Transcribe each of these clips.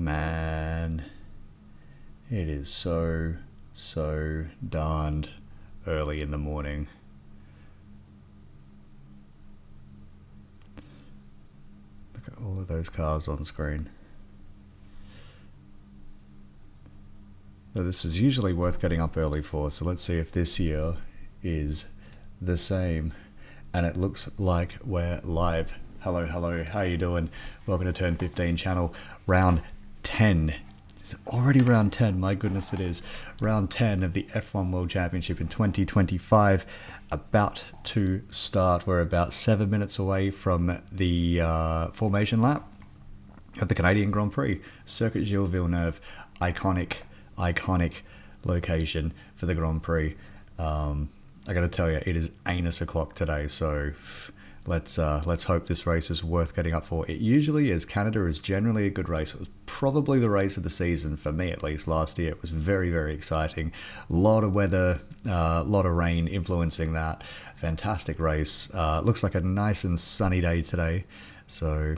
Man, it is so darned early in the morning. Look at all of those cars on screen. Now, this is usually worth getting up early for, so let's see if this year is the same. And it looks like we're live. Hello, how you doing? Welcome to Turn15 channel, round 10. It's already round 10, my goodness it is. Round 10 of the F1 World Championship in 2025, about to start. We're about 7 minutes away from the formation lap of the Canadian Grand Prix. Circuit Gilles Villeneuve, iconic location for the Grand Prix. I gotta tell you, it is anus o'clock today, so let's hope this race is worth getting up for. It usually is. Canada is generally a good race. It was probably the race of the season, for me at least, last year. It was very exciting. A lot of weather, a lot of rain influencing that. Fantastic race. Looks like a nice and sunny day today, so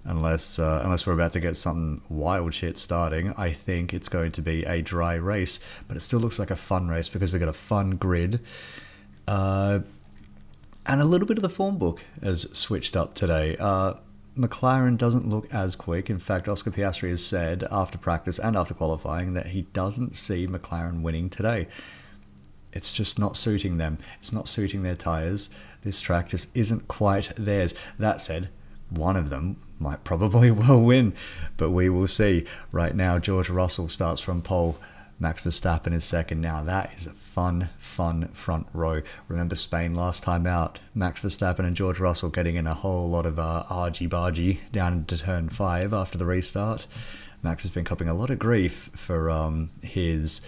unless we're about to get some wild shit starting, I think it's going to be a dry race. But it still looks like a fun race because we've got a fun grid. And a little bit of the form book has switched up today. McLaren doesn't look as quick. In fact, Oscar Piastri has said after practice and after qualifying that he doesn't see McLaren winning today. It's just not suiting them. It's not suiting their tyres. This track just isn't quite theirs. That said, one of them might probably well win, but we will see. Right now, George Russell starts from pole. Max Verstappen is second. Now that is a fun front row. Remember Spain last time out? Max Verstappen and George Russell getting in a whole lot of argy-bargy down into turn 5 after the restart. Max has been copping a lot of grief for his,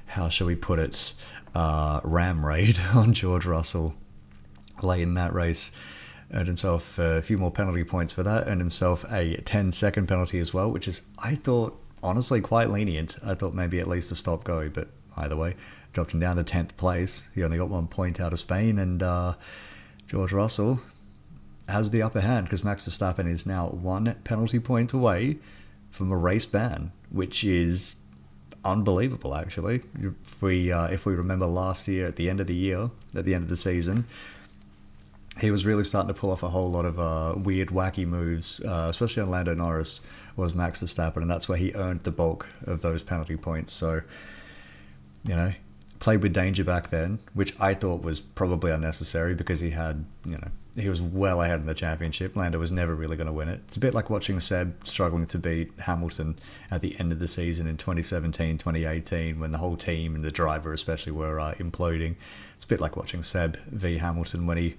how shall we put it, ram raid on George Russell late in that race. Earned himself a few more penalty points for that. Earned himself a 10-second penalty as well, which is, I thought, honestly quite lenient. I thought maybe at least a stop go, but either way, dropped him down to 10th place. He only got 1 point out of Spain, and George Russell has the upper hand because Max Verstappen is now 1 penalty point away from a race ban, which is unbelievable actually. If we remember last year at the end of the season, he was really starting to pull off a whole lot of weird, wacky moves, especially on Lando Norris, was Max Verstappen, and that's where he earned the bulk of those penalty points. So, played with danger back then, which I thought was probably unnecessary because he was well ahead in the championship. Lando was never really going to win it. It's a bit like watching Seb struggling to beat Hamilton at the end of the season in 2017, 2018, when the whole team and the driver especially were imploding. It's a bit like watching Seb v Hamilton when he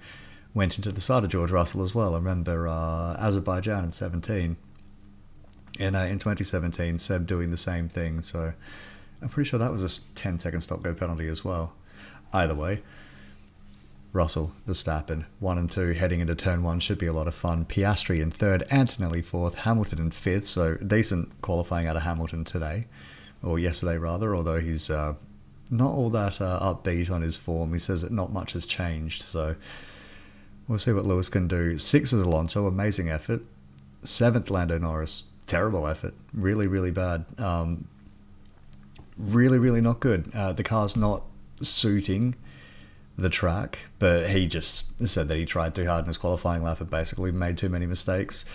went into the side of George Russell as well. I remember Azerbaijan in 17. In 2017, Seb doing the same thing. So I'm pretty sure that was a 10-second stop-go penalty as well. Either way, Russell, Verstappen, 1 and 2 heading into turn 1 should be a lot of fun. Piastri in 3rd, Antonelli 4th, Hamilton in 5th. So decent qualifying out of Hamilton today, or yesterday rather, although he's not all that upbeat on his form. He says that not much has changed, so we'll see what Lewis can do. 6th is Alonso, amazing effort. 7th, Lando Norris, terrible effort. Really bad. Really not good. The car's not suiting the track, but he just said that he tried too hard in his qualifying lap and basically made too many mistakes.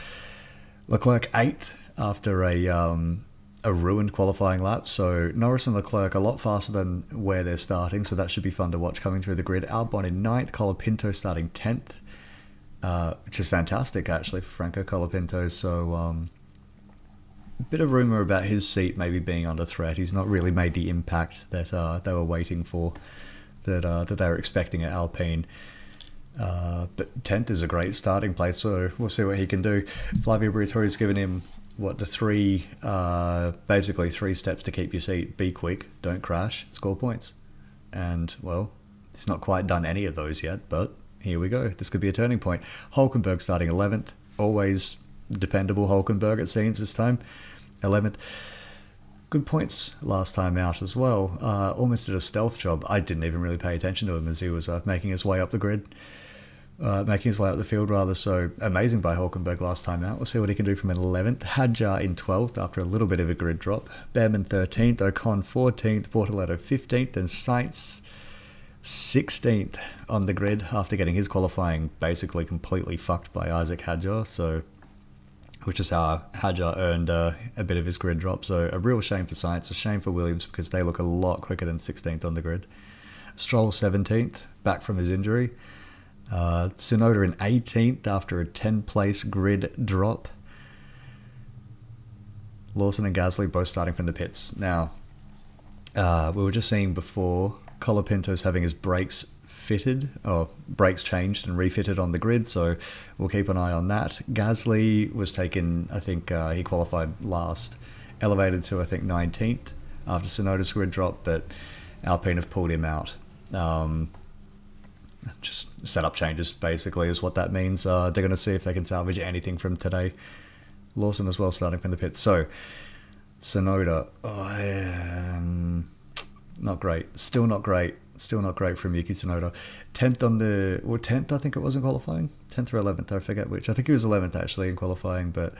Leclerc 8th after a ruined qualifying lap. So Norris and Leclerc a lot faster than where they're starting, so that should be fun to watch coming through the grid. Albon in 9th, Colapinto starting 10th, which is fantastic actually for Franco Colapinto. So a bit of rumour about his seat maybe being under threat. He's not really made the impact that they were waiting for, that they were expecting at Alpine. But 10th is a great starting place, so we'll see what he can do. Flavio Briatore's given him basically 3 steps to keep your seat. Be quick, don't crash, score points. And, well, he's not quite done any of those yet, but here we go. This could be a turning point. Hulkenberg starting 11th. Always dependable Hulkenberg, it seems, this time. 11th. Good points last time out as well. Almost did a stealth job. I didn't even really pay attention to him as he was making his way up the grid. making his way up the field rather. So amazing by Hulkenberg last time out. We'll see what he can do from 11th. Hadjar in 12th after a little bit of a grid drop. Behrman 13th, Ocon 14th, Bortoletto 15th, and Sainz 16th on the grid after getting his qualifying basically completely fucked by Isaac Hadjar. So, which is how Hadjar earned a bit of his grid drop. So a real shame for Sainz, a shame for Williams because they look a lot quicker than 16th on the grid. Stroll 17th, back from his injury. Tsunoda in 18th after a 10-place grid drop. Lawson and Gasly both starting from the pits. Now, we were just seeing before Colapinto's having his brakes fitted, or brakes changed and refitted on the grid, so we'll keep an eye on that. Gasly was taken, I think he qualified last, elevated to I think 19th after Tsunoda's grid drop, but Alpine have pulled him out. Just setup changes basically is what that means. They're going to see if they can salvage anything from today. Lawson as well starting from the pits. So Tsunoda, not great. Still not great from Yuki Tsunoda. 10th on the 10th I think it was in qualifying. 10th or 11th, I forget which. I think he was 11th actually in qualifying, but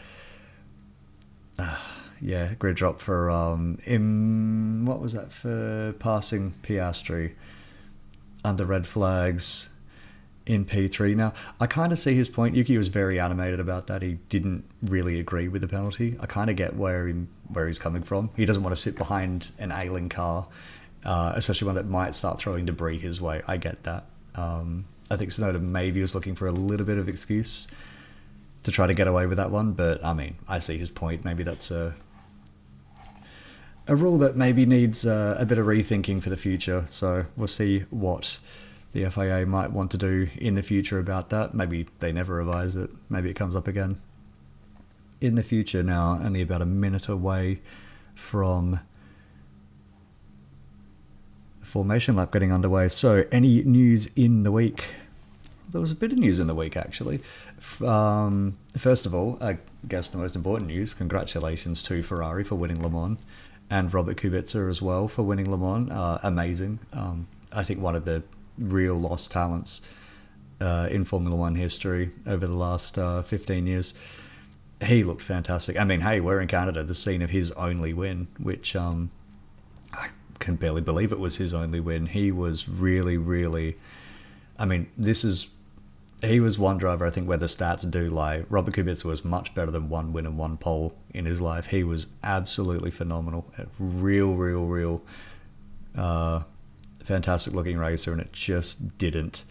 yeah, grid drop for what was that, for passing Piastri under red flags in P3. Now, I kind of see his point. Yuki was very animated about that. He didn't really agree with the penalty. I kind of get where he's coming from. He doesn't want to sit behind an ailing car, especially one that might start throwing debris his way. I get that. I think Tsunoda maybe was looking for a little bit of excuse to try to get away with that one, but I mean, I see his point. Maybe that's a rule that maybe needs a bit of rethinking for the future. So we'll see what the FIA might want to do in the future about that. Maybe they never revise it. Maybe it comes up again in the future. Now, only about a minute away from the formation lap getting underway. So any news in the week? There was a bit of news in the week, actually. First of all, I guess the most important news, congratulations to Ferrari for winning Le Mans, and Robert Kubica as well for winning Le Mans. Amazing. I think one of the real lost talents in Formula One history over the last 15 years. He looked fantastic. I mean, hey, we're in Canada, the scene of his only win, which I can barely believe it was his only win. He was really, really... I mean, he was one driver, I think, where the stats do lie. Robert Kubica was much better than one win and one pole in his life. He was absolutely phenomenal. A real fantastic looking racer, and it just didn't.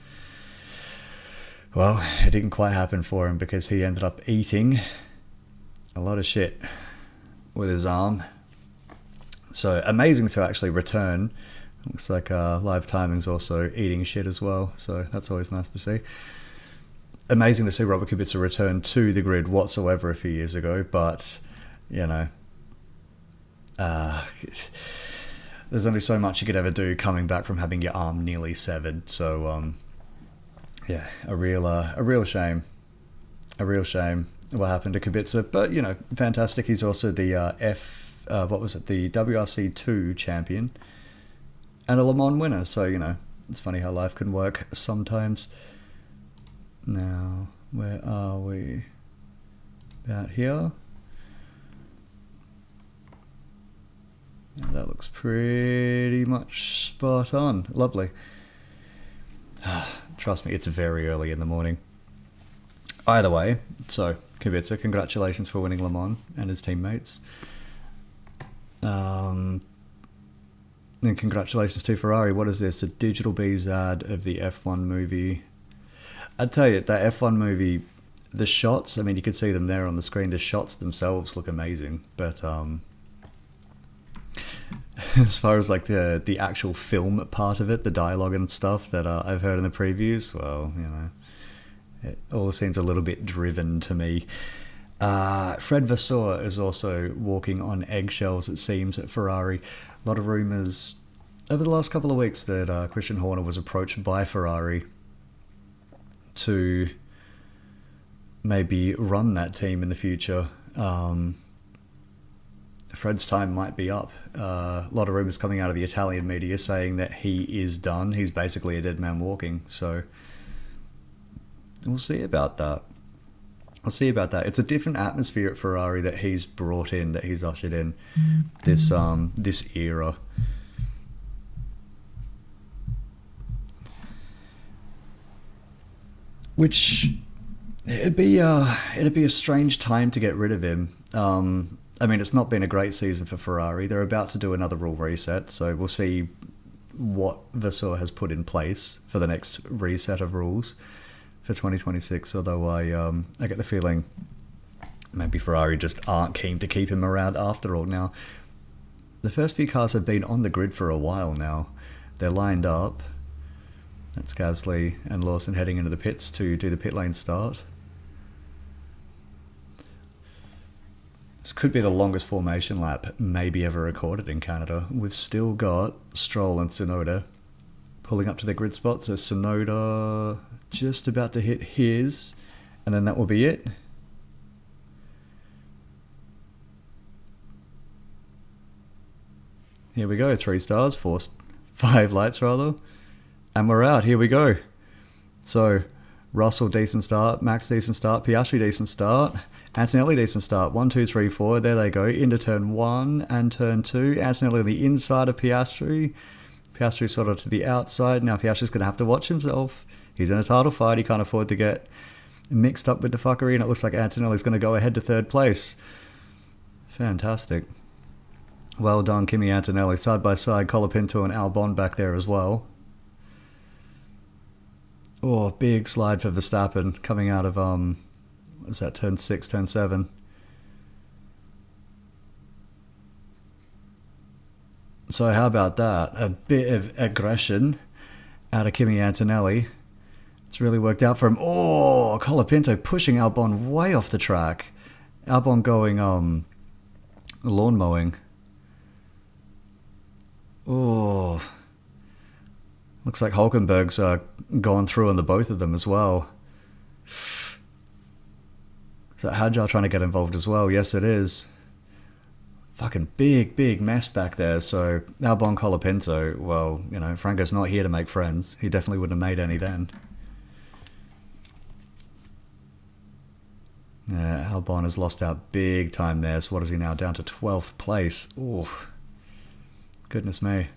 Well, it didn't quite happen for him because he ended up eating a lot of shit with his arm. So amazing to actually return. Looks like live timing's also eating shit as well, so that's always nice to see. Amazing to see Robert Kubica return to the grid whatsoever a few years ago, but, you know, there's only so much you could ever do coming back from having your arm nearly severed. So, yeah, a real shame. A real shame what happened to Kubica, but, you know, fantastic. He's also the the WRC2 champion and a Le Mans winner, so, you know, it's funny how life can work sometimes. Now, where are we? About here. That looks pretty much spot on. Lovely. Trust me, it's very early in the morning. Either way, so Kubica, congratulations for winning Le Mans and his teammates. And congratulations to Ferrari. What is this? A Digital Bees ad of the F1 movie. I'd tell you, that F1 movie, the shots, I mean, you can see them there on the screen. The shots themselves look amazing. But as far as like the actual film part of it, the dialogue and stuff that I've heard in the previews, well, you know, it all seems a little bit driven to me. Fred Vasseur is also walking on eggshells, it seems, at Ferrari. A lot of rumours over the last couple of weeks that Christian Horner was approached by Ferrari to maybe run that team in the future. Fred's time might be up. A lot of rumours coming out of the Italian media saying that he is done. He's basically a dead man walking. So We'll see about that. I'll see about that. It's a different atmosphere at Ferrari that he's brought in, that he's ushered in this era. Which it'd be a strange time to get rid of him. I mean, it's not been a great season for Ferrari. They're about to do another rule reset, so we'll see what Vasseur has put in place for the next reset of rules for 2026. Although I get the feeling maybe Ferrari just aren't keen to keep him around after all. Now, the first few cars have been on the grid for a while now. They're lined up. That's Gasly and Lawson heading into the pits to do the pit lane start. This could be the longest formation lap maybe ever recorded in Canada. We've still got Stroll and Tsunoda pulling up to their grid spots. So Tsunoda just about to hit his, and then that will be it. Here we go, 3 stars, 5 lights rather. And we're out, here we go. So, Russell, decent start. Max, decent start. Piastri, decent start. Antonelli, decent start. 1, 2, 3, 4. There they go. Into turn 1 and turn 2. Antonelli on the inside of Piastri. Piastri sort of to the outside. Now Piastri's going to have to watch himself. He's in a title fight. He can't afford to get mixed up with the fuckery. And it looks like Antonelli's going to go ahead to 3rd place. Fantastic. Well done, Kimi Antonelli. Side by side, Colapinto and Albon back there as well. Oh, big slide for Verstappen coming out of, what's that, turn 6, turn 7. So how about that? A bit of aggression out of Kimi Antonelli. It's really worked out for him. Oh, Colapinto pushing Albon way off the track. Albon going, lawn mowing. Oh, looks like Hulkenberg's gone through on the both of them as well. Is that Hadjar trying to get involved as well? Yes, it is. Fucking big mess back there. So Albon, Colapinto, well, you know, Franco's not here to make friends. He definitely wouldn't have made any then. Yeah, Albon has lost out big time there. So what is he now? Down to 12th place. Oh, goodness me.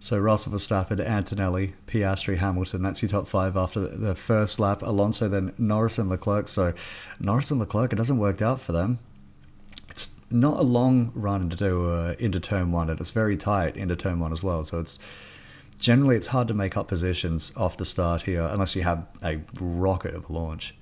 So Russell, Verstappen, Antonelli, Piastri, Hamilton. That's your top 5 after the first lap. Alonso, then Norris and Leclerc. So Norris and Leclerc, it hasn't worked out for them. It's not a long run to do into turn 1, and it's very tight into turn 1 as well. So it's generally it's hard to make up positions off the start here unless you have a rocket of a launch.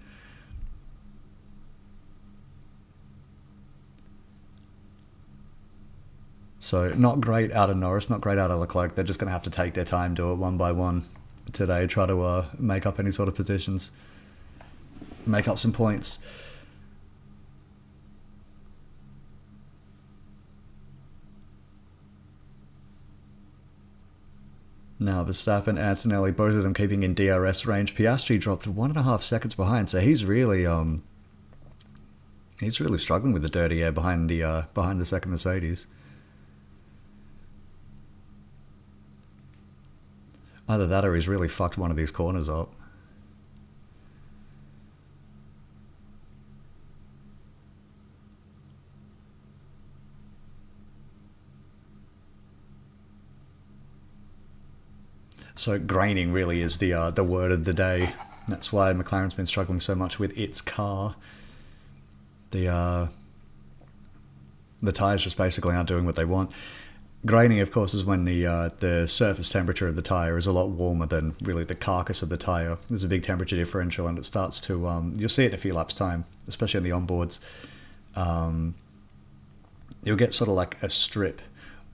So not great out of Norris, not great out of Leclerc. They're just going to have to take their time, do it one by one today, try to make up any sort of positions, make up some points. Now Verstappen, Antonelli, both of them keeping in DRS range. Piastri dropped 1.5 seconds behind, so he's really struggling with the dirty air behind the second Mercedes. Either that or he's really fucked one of these corners up. So graining really is the word of the day. That's why McLaren's been struggling so much with its car. The tyres just basically aren't doing what they want. Graining, of course, is when the surface temperature of the tyre is a lot warmer than really the carcass of the tyre. There's a big temperature differential, and it starts to... you'll see it in a few laps' time, especially on the onboards. You'll get sort of like a strip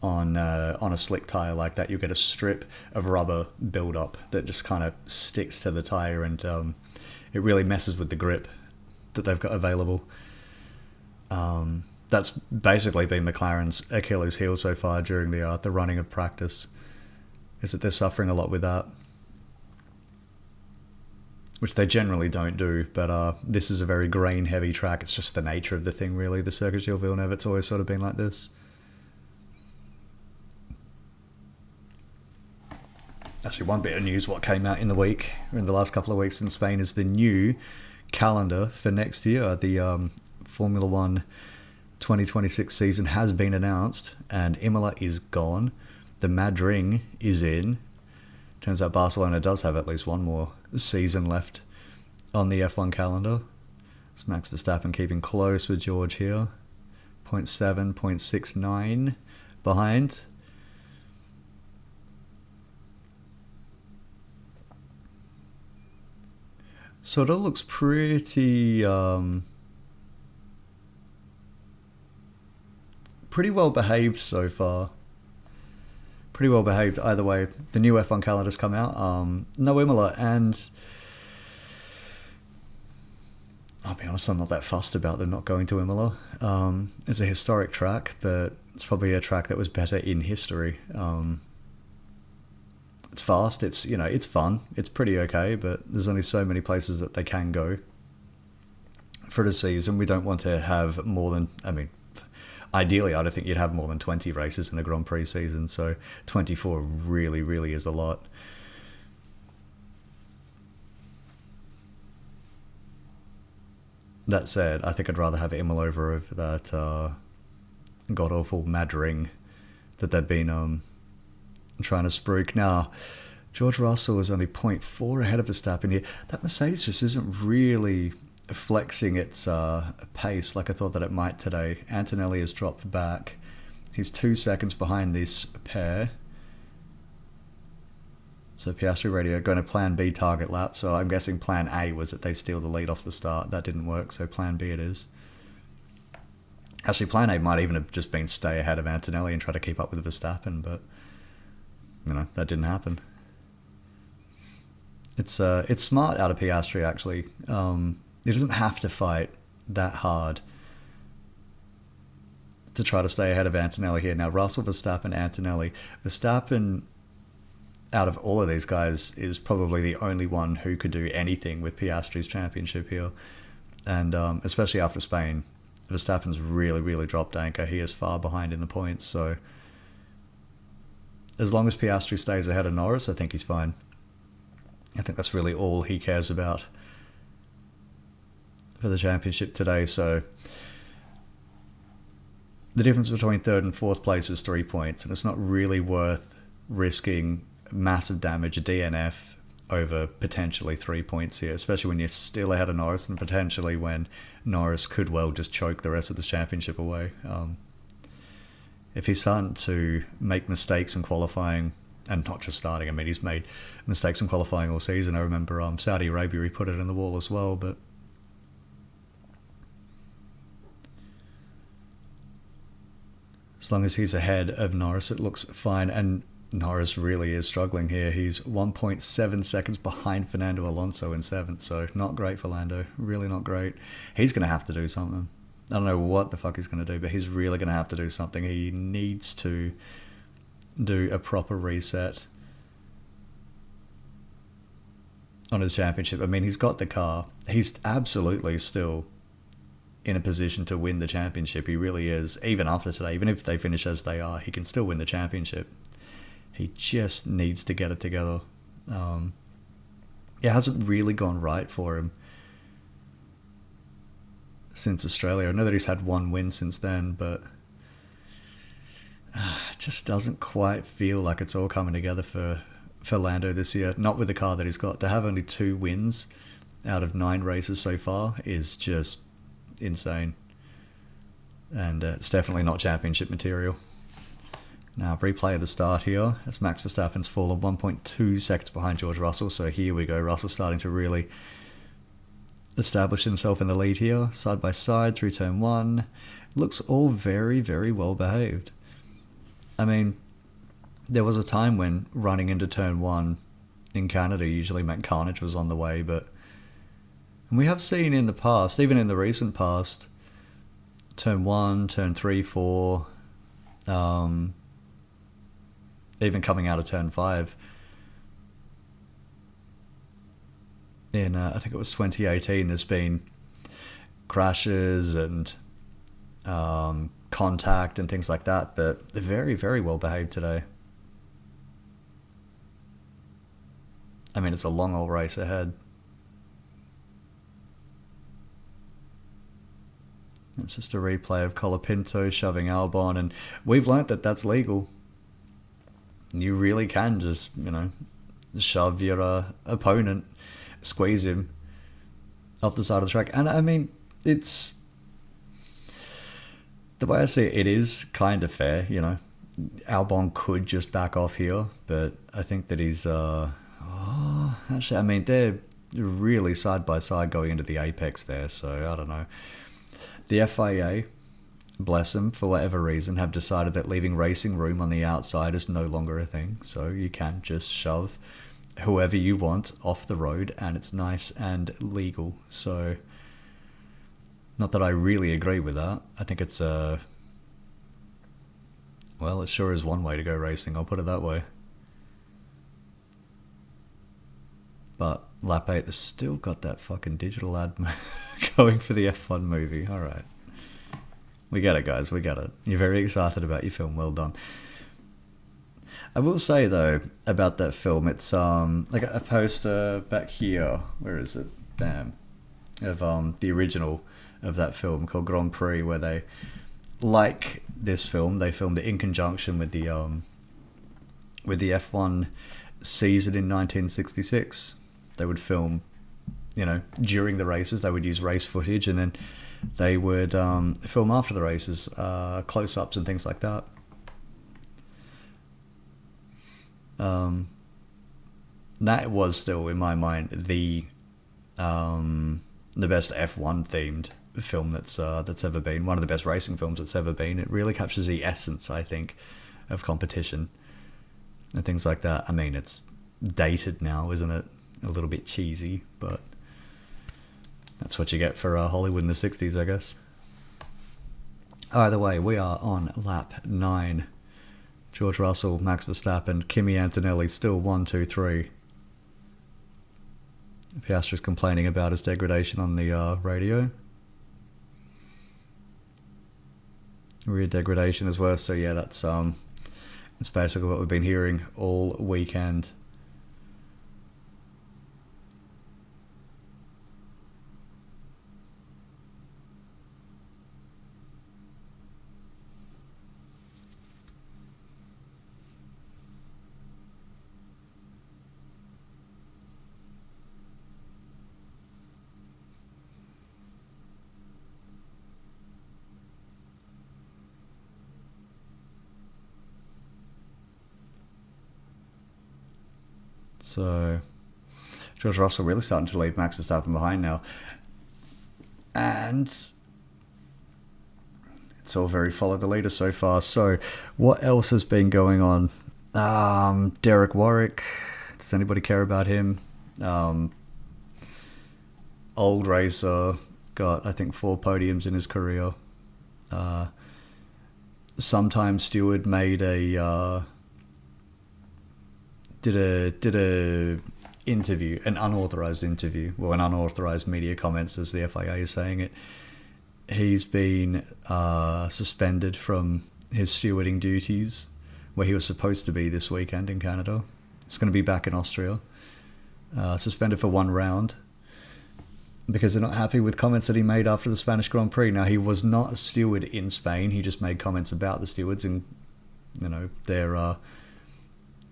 on a slick tyre like that. You'll get a strip of rubber build-up that just kind of sticks to the tyre, and it really messes with the grip that they've got available. That's basically been McLaren's Achilles heel so far during the running of practice, is that they're suffering a lot with that, which they generally don't do, but this is a very grain-heavy track. It's just the nature of the thing, really. The Circuit Gilles Villeneuve, it's always sort of been like this. Actually, one bit of news what came out in the last couple of weeks in Spain is the new calendar for next year. The Formula One 2026 season has been announced, and Imola is gone. The Madrid is in. Turns out Barcelona does have at least one more season left on the F1 calendar. It's Max Verstappen keeping close with George here. 0.7, 0.69 behind. So it all looks pretty pretty well behaved so far. Pretty well behaved either way. The new F1 calendar's come out. No Imola, and I'll be honest, I'm not that fussed about them not going to Imola. It's a historic track, but it's probably a track that was better in history. It's fast, it's fun, it's pretty okay, but there's only so many places that they can go for the season. We don't want to have more than, ideally I don't think you'd have more than 20 races in a Grand Prix season, so 24 really, really is a lot. That said, I think I'd rather have Imola over that god-awful Madrid that they've been trying to spruik. Now, George Russell is only 0.4 ahead of Verstappen here. That Mercedes just isn't really flexing its pace like I thought that it might today. Antonelli has dropped back. He's 2 seconds behind this pair. So Piastri Radio going to plan B target lap. So I'm guessing plan A was that they steal the lead off the start. That didn't work, so plan B it is. Actually, plan A might even have just been stay ahead of Antonelli and try to keep up with Verstappen, but that didn't happen. It's smart out of Piastri, actually. He doesn't have to fight that hard to try to stay ahead of Antonelli here. Now, Russell, Verstappen, Antonelli. Verstappen, out of all of these guys, is probably the only one who could do anything with Piastri's championship here. And especially after Spain, Verstappen's really, really dropped anchor. He is far behind in the points, so as long as Piastri stays ahead of Norris, I think he's fine. I think that's really all he cares about for the championship today. So the difference between third and fourth place is 3 points, and it's not really worth risking massive damage, a DNF, over potentially 3 points here, especially when you're still ahead of Norris and potentially when Norris could well just choke the rest of the championship away. If he's starting to make mistakes in qualifying, and not just starting, he's made mistakes in qualifying all season. I remember Saudi Arabia, he put it in the wall as well, but as long as he's ahead of Norris, it looks fine. And Norris really is struggling here. He's 1.7 seconds behind Fernando Alonso in 7th, so not great for Lando. Really not great. He's going to have to do something. I don't know what the fuck he's going to do, but he's really going to have to do something. He needs to do a proper reset on his championship. He's got the car. He's absolutely still in a position to win the championship. He really is. Even after today, even if they finish as they are, he can still win the championship. He just needs to get it together. It hasn't really gone right for him since Australia. I know that he's had one win since then, but it just doesn't quite feel like it's all coming together for Lando this year. Not with the car that he's got. To have only 2 wins out of 9 races so far is just insane. And it's definitely not championship material. Now, replay of the start here. As Max Verstappen's fallen 1.2 seconds behind George Russell. So here we go. Russell starting to really establish himself in the lead here. Side by side through turn 1. Looks all very, very well behaved. There was a time when running into turn 1 in Canada usually meant carnage was on the way, but we have seen in the past, even in the recent past, turn 1, turn 3, 4, even coming out of turn 5 in I think it was 2018, there's been crashes and contact and they're very, very well behaved today. I mean, it's a long old race ahead. It's just a replay of Colapinto shoving Albon, and we've learnt that that's legal. You really can just, shove your opponent, squeeze him off the side of the track. And I mean, it's... The way I see it, it is kind of fair, Albon could just back off here, but I think that he's... actually, I mean, they're really side by side going into the apex there, so I don't know. The FIA, bless them, for whatever reason, have decided that leaving racing room on the outside is no longer a thing. So you can just shove whoever you want off the road, and it's nice and legal. So, not that I really agree with that. I think it's well, it sure is one way to go racing, I'll put it that way. But lap 8 has still got that fucking digital ad going for the F1 movie. Alright. We get it, guys. We get it. You're very excited about your film. Well done. I will say, though, about that film, it's like a poster back here. Where is it? Bam. Of the original of that film called Grand Prix, where they, like this film, they filmed it in conjunction with the F1 season in 1966. They would film, during the races, they would use race footage, and then they would film after the races, close-ups and things like that. That was still, in my mind, the best F1 themed film that's ever been. One of the best racing films that's ever been. It really captures the essence, I think, of competition and things like that. I mean, it's dated now, isn't it? A little bit cheesy, but that's what you get for Hollywood in the 60s, I guess. Either way, we are on lap 9. George Russell, Max Verstappen, Kimi Antonelli still 1, 2, 3. Piastri's complaining about his degradation on the radio. Rear degradation as well, so yeah, that's basically what we've been hearing all weekend. So, George Russell really starting to leave Max Verstappen behind now. And it's all very follow the leader so far. So, what else has been going on? Derek Warwick. Does anybody care about him? Old racer. Got, I think, 4 podiums in his career. Sometime Stewart made did a interview, an unauthorized interview, well, an unauthorized media comments, as the FIA is saying it. He's been suspended from his stewarding duties, where he was supposed to be this weekend in Canada. He's going to be back in Austria. Suspended for 1 round because they're not happy with comments that he made after the Spanish Grand Prix. Now, he was not a steward in Spain. He just made comments about the stewards, and they're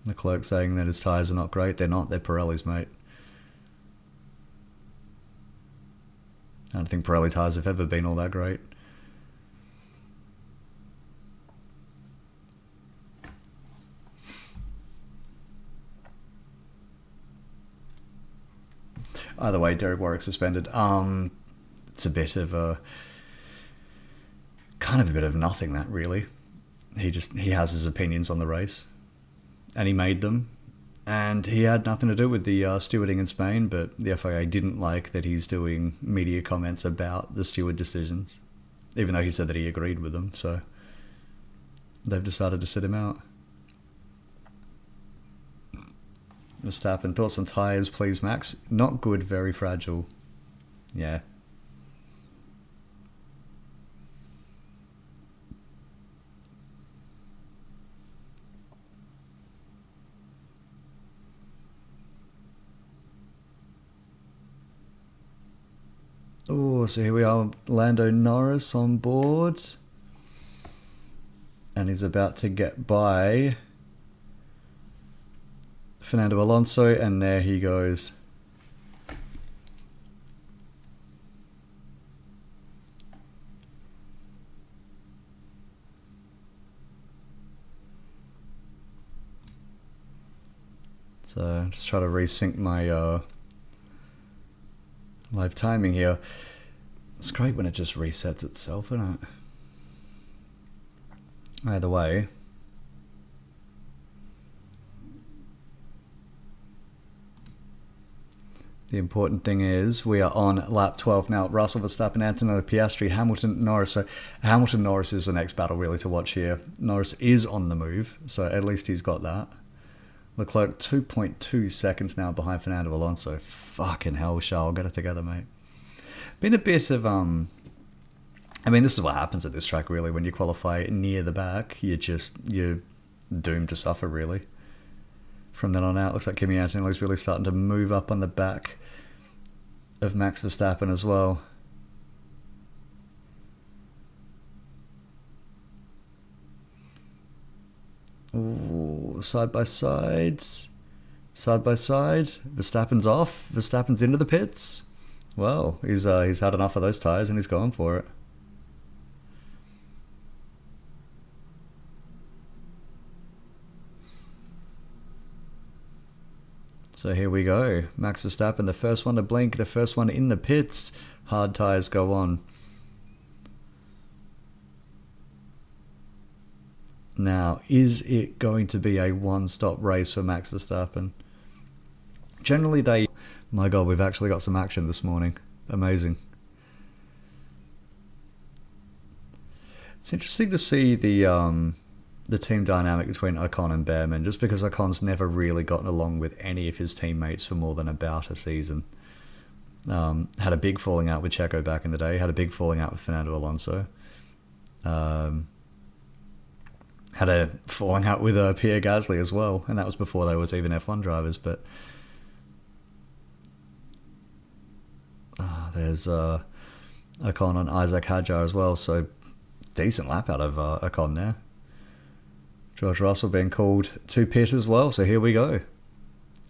the clerk saying that his tyres are not great. They're not. They're Pirelli's, mate. I don't think Pirelli tyres have ever been all that great. Either way, Derek Warwick suspended. It's a bit of a bit of nothing, that really. He has his opinions on the race, and he made them, and he had nothing to do with the stewarding in Spain, but the FIA didn't like that he's doing media comments about the steward decisions, even though he said that he agreed with them, so they've decided to sit him out. Verstappen, thoughts on tyres, please, Max? Not good, very fragile. Yeah. Oh, so here we are, Lando Norris on board. And he's about to get by Fernando Alonso, and there he goes. So just try to resync my live timing here. It's great when it just resets itself, isn't it? Either way, the important thing is we are on lap 12 now. Russell, Verstappen, Antonelli, Piastri, Hamilton, Norris. So Hamilton, Norris is the next battle really to watch here. Norris is on the move, so at least he's got that. Leclerc 2.2 seconds now behind Fernando Alonso. Fucking hell, Charles, get it together, mate. Been a bit of I mean, this is what happens at this track really. When you qualify near the back, you're doomed to suffer really. From then on out, looks like Kimi Antonelli's really starting to move up on the back of Max Verstappen as well. Ooh, side by side. Verstappen's off. Verstappen's into the pits. Well, he's had enough of those tyres and he's going for it. So here we go. Max Verstappen, the first one to blink, the first one in the pits. Hard tyres go on. Now, is it going to be a one-stop race for Max Verstappen? Generally, my God, we've actually got some action this morning. Amazing. It's interesting to see the team dynamic between Ocon and Behrman, just because Ocon's never really gotten along with any of his teammates for more than about a season. Had a big falling out with Checo back in the day, had a big falling out with Fernando Alonso. Had a falling out with Pierre Gasly as well, and that was before they was even F1 drivers. But there's Ocon on Isaac Hadjar as well, so decent lap out of Ocon there. George Russell being called to pit as well, so here we go.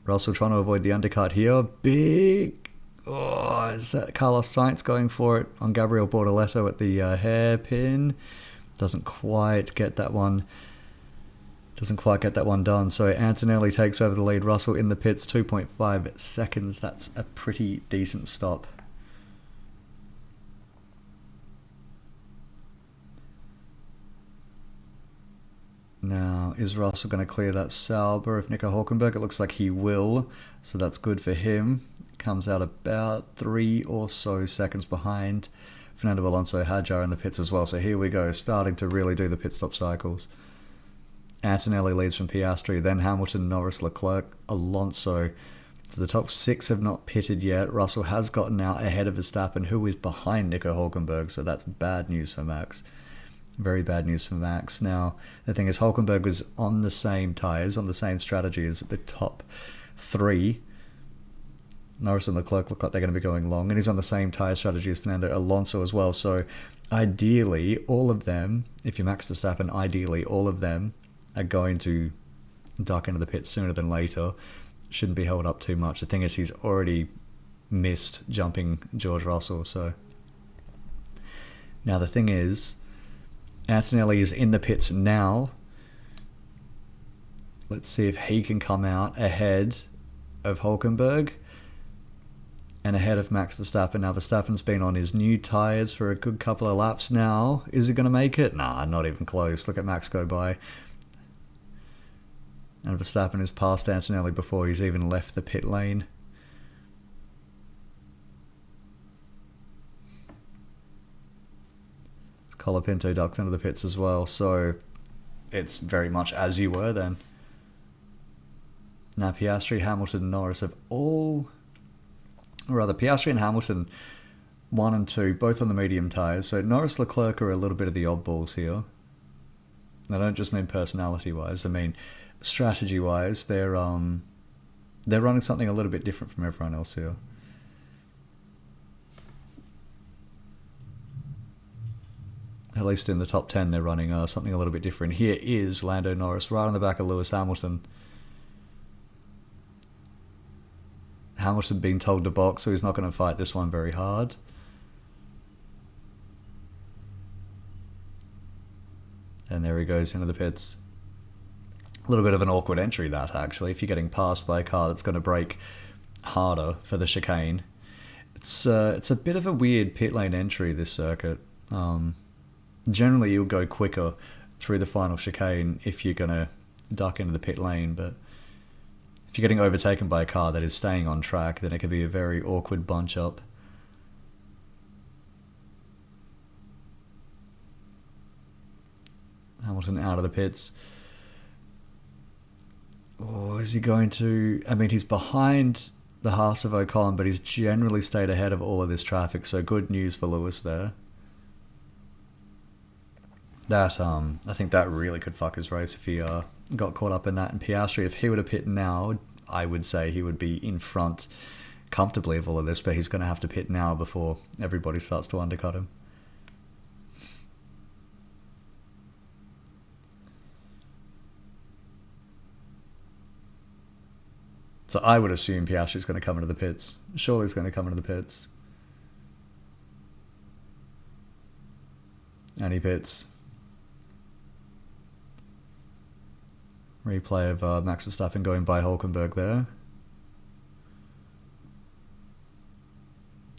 Russell trying to avoid the undercut here. Big... Oh, is that Carlos Sainz going for it on Gabriel Bortoleto at the hairpin? Doesn't quite get that one done. So Antonelli takes over the lead. Russell in the pits, 2.5 seconds. That's a pretty decent stop. Now, is Russell going to clear that Sauber of Nico Hülkenberg? It looks like he will, so that's good for him. Comes out about 3 or so seconds behind Fernando Alonso, Hadjar in the pits as well. So here we go, starting to really do the pit stop cycles. Antonelli leads from Piastri, then Hamilton, Norris, Leclerc, Alonso. So the top 6 have not pitted yet. Russell has gotten out ahead of Verstappen, who is behind Nico Hülkenberg, so that's bad news for Max. Very bad news for Max. Now, the thing is, Hülkenberg was on the same tyres, on the same strategy as the top 3. Norris and Leclerc look like they're going to be going long, and he's on the same tyre strategy as Fernando Alonso as well. So ideally, all of them, if you're Max Verstappen, ideally all of them are going to duck into the pits sooner than later. Shouldn't be held up too much. The thing is, he's already missed jumping George Russell. So now the thing is, Antonelli is in the pits now. Let's see if he can come out ahead of Hülkenberg and ahead of Max Verstappen. Now, Verstappen's been on his new tyres for a good couple of laps now. Is he going to make it? Nah, not even close. Look at Max go by. And Verstappen has passed Antonelli before he's even left the pit lane. Colapinto ducked into the pits as well, so it's very much as you were then. Now Piastri, Hamilton, Norris have all... Or rather, Piastri and Hamilton, 1 and 2, both on the medium tyres. So Norris, Leclerc are a little bit of the oddballs here. I don't just mean personality-wise. I mean strategy-wise. They're running something a little bit different from everyone else here. At least in the top 10 they're running something a little bit different. Here is Lando Norris right on the back of Lewis Hamilton. Hamilton being told to box, so he's not going to fight this one very hard. And there he goes into the pits. A little bit of an awkward entry, that, actually. If you're getting passed by a car that's going to brake harder for the chicane. It's a bit of a weird pit lane entry, this circuit. Generally, you'll go quicker through the final chicane if you're going to duck into the pit lane, but if you're getting overtaken by a car that is staying on track, then it can be a very awkward bunch up. Hamilton out of the pits. Oh, is he going to... I mean, he's behind the Haas of Ocon, but he's generally stayed ahead of all of this traffic, so good news for Lewis there. That, I think that really could fuck his race if he got caught up in that. And Piastri, if he were to pit now, I would say he would be in front comfortably of all of this, but he's going to have to pit now before everybody starts to undercut him. So I would assume Piastri's going to come into the pits. Surely he's going to come into the pits. And he pits. Replay of Max Verstappen going by Hülkenberg there.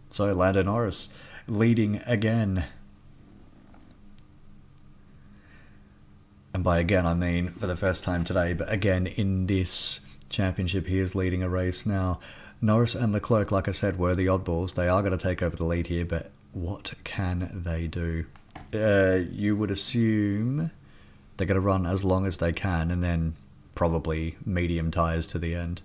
So Lando Norris leading again. And by again I mean for the first time today, but again in this championship he is leading a race now. Norris and Leclerc, like I said, were the oddballs. They are going to take over the lead here, but what can they do? You would assume they're going to run as long as they can and then probably medium tyres to the end.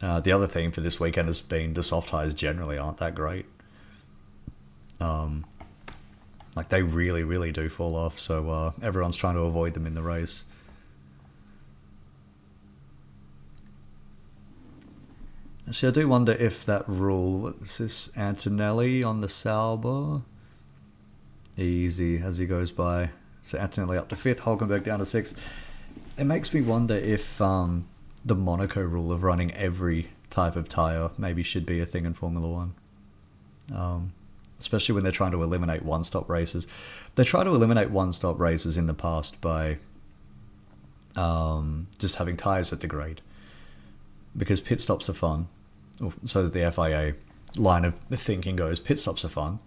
The other theme for this weekend has been the soft tyres generally aren't that great. Like they really, really do fall off, so everyone's trying to avoid them in the race. Actually, I do wonder if that rule, what's this, Antonelli on the Sauber? Easy as he goes by. So Antonelli up to 5th, Hülkenberg down to 6th. It makes me wonder if the Monaco rule of running every type of tyre maybe should be a thing in Formula 1. Especially when they're trying to eliminate one-stop races. They try to eliminate one-stop races in the past by just having tyres that degrade. Because pit stops are fun. So the FIA line of thinking goes, pit stops are fun.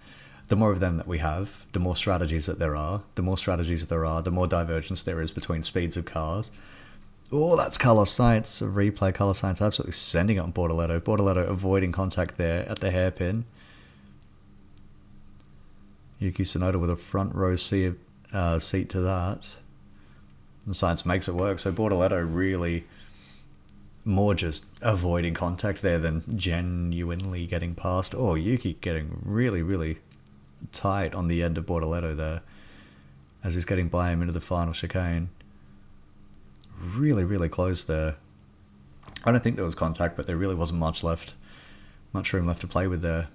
The more of them that we have, the more strategies that there are. The more strategies there are, the more divergence there is between speeds of cars. Oh, that's Carlos Sainz. A replay. Carlos Sainz absolutely sending it on Bortoleto. Bortoleto avoiding contact there at the hairpin. Yuki Tsunoda with a front row seat to that. And Sainz makes it work. So Bortoleto really more just avoiding contact there than genuinely getting past. Oh, Yuki getting really, really tight on the end of Bortoleto there as he's getting by him into the final chicane. Really, really close there. I don't think there was contact, but there really wasn't much room left to play with there.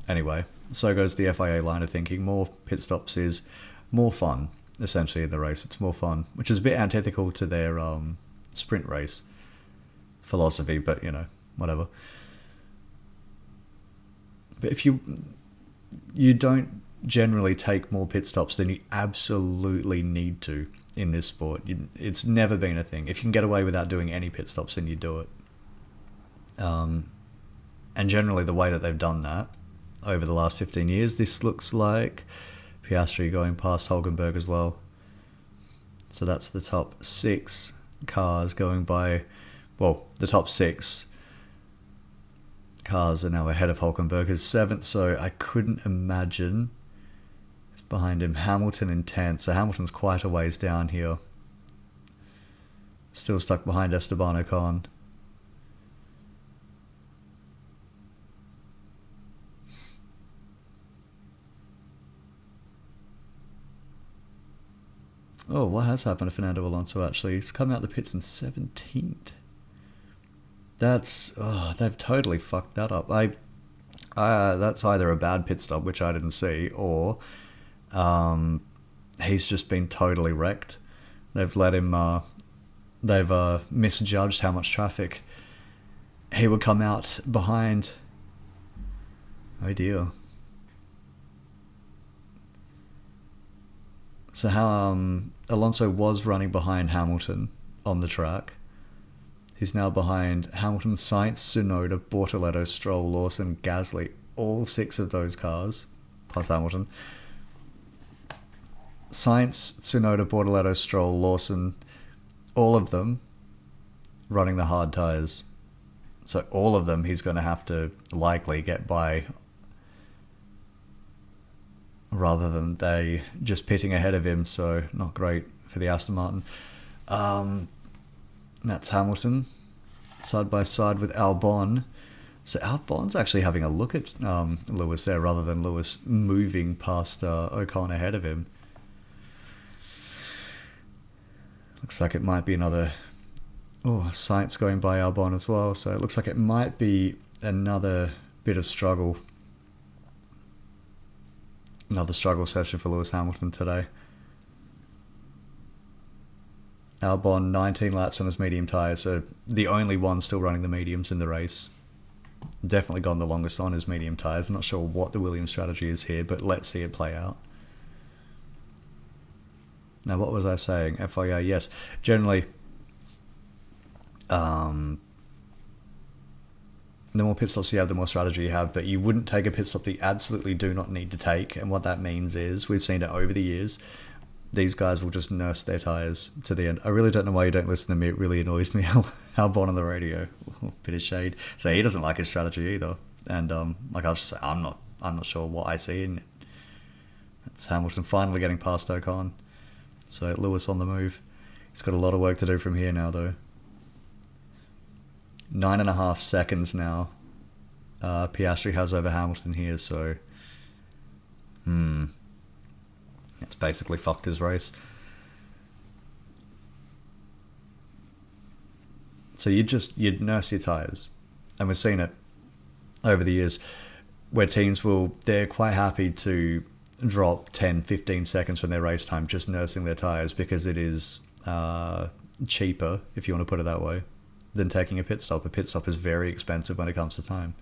Anyway, so goes the FIA line of thinking. More pit stops is more fun, essentially, in the race. It's more fun, which is a bit antithetical to their sprint race philosophy, but, you know, whatever. But if you don't generally take more pit stops than you absolutely need to in this sport. It's never been a thing. If you can get away without doing any pit stops, then you do it. And generally the way that they've done that over the last 15 years, this looks like Piastri going past Hülkenberg as well. So that's the top 6 cars going by, well, the top 6 cars are now ahead of Hülkenberg as 7th, so I couldn't imagine. Behind him, Hamilton in 10th, so Hamilton's quite a ways down here. Still stuck behind Esteban Ocon. Oh, what has happened to Fernando Alonso actually? He's come out the pits in 17th. That's... oh, they've totally fucked that up. That's either a bad pit stop, which I didn't see, or he's just been totally wrecked. They've let him. They've misjudged how much traffic he would come out behind. Oh dear. So how Alonso was running behind Hamilton on the track. He's now behind Hamilton, Sainz, Tsunoda, Bortoleto, Stroll, Lawson, Gasly. All 6 of those cars, plus Hamilton. Sainz, Tsunoda, Bortoleto, Stroll, Lawson, all of them running the hard tyres. So all of them he's going to have to likely get by, rather than they just pitting ahead of him. So not great for the Aston Martin. That's Hamilton, side by side with Albon. So Albon's actually having a look at Lewis there, rather than Lewis moving past Ocon ahead of him. Looks like it might be another... Oh, Sainz going by Albon as well. So it looks like it might be another bit of struggle. Another struggle session for Lewis Hamilton today. Albon 19 laps on his medium tyres, so the only one still running the mediums in the race. Definitely gone the longest on his medium tyres. I'm not sure what the Williams strategy is here, but let's see it play out. Now, what was I saying? FIA, yes. Generally, the more pit stops you have, the more strategy you have, but you wouldn't take a pit stop that you absolutely do not need to take, and what that means is, we've seen it over the years, these guys will just nurse their tyres to the end. I really don't know why you don't listen to me. It really annoys me how Bon on the radio. Bit of shade. So he doesn't like his strategy either. And like I was just saying, I'm not sure what I see in it. It's Hamilton finally getting past Ocon. So Lewis on the move. He's got a lot of work to do from here now, though. 9.5 seconds now. Piastri has over Hamilton here, so it's basically fucked his race. So you'd nurse your tyres. And we've seen it over the years where teams they're quite happy to drop 10, 15 seconds from their race time just nursing their tyres, because it is cheaper, if you want to put it that way, than taking a pit stop. A pit stop is very expensive when it comes to time.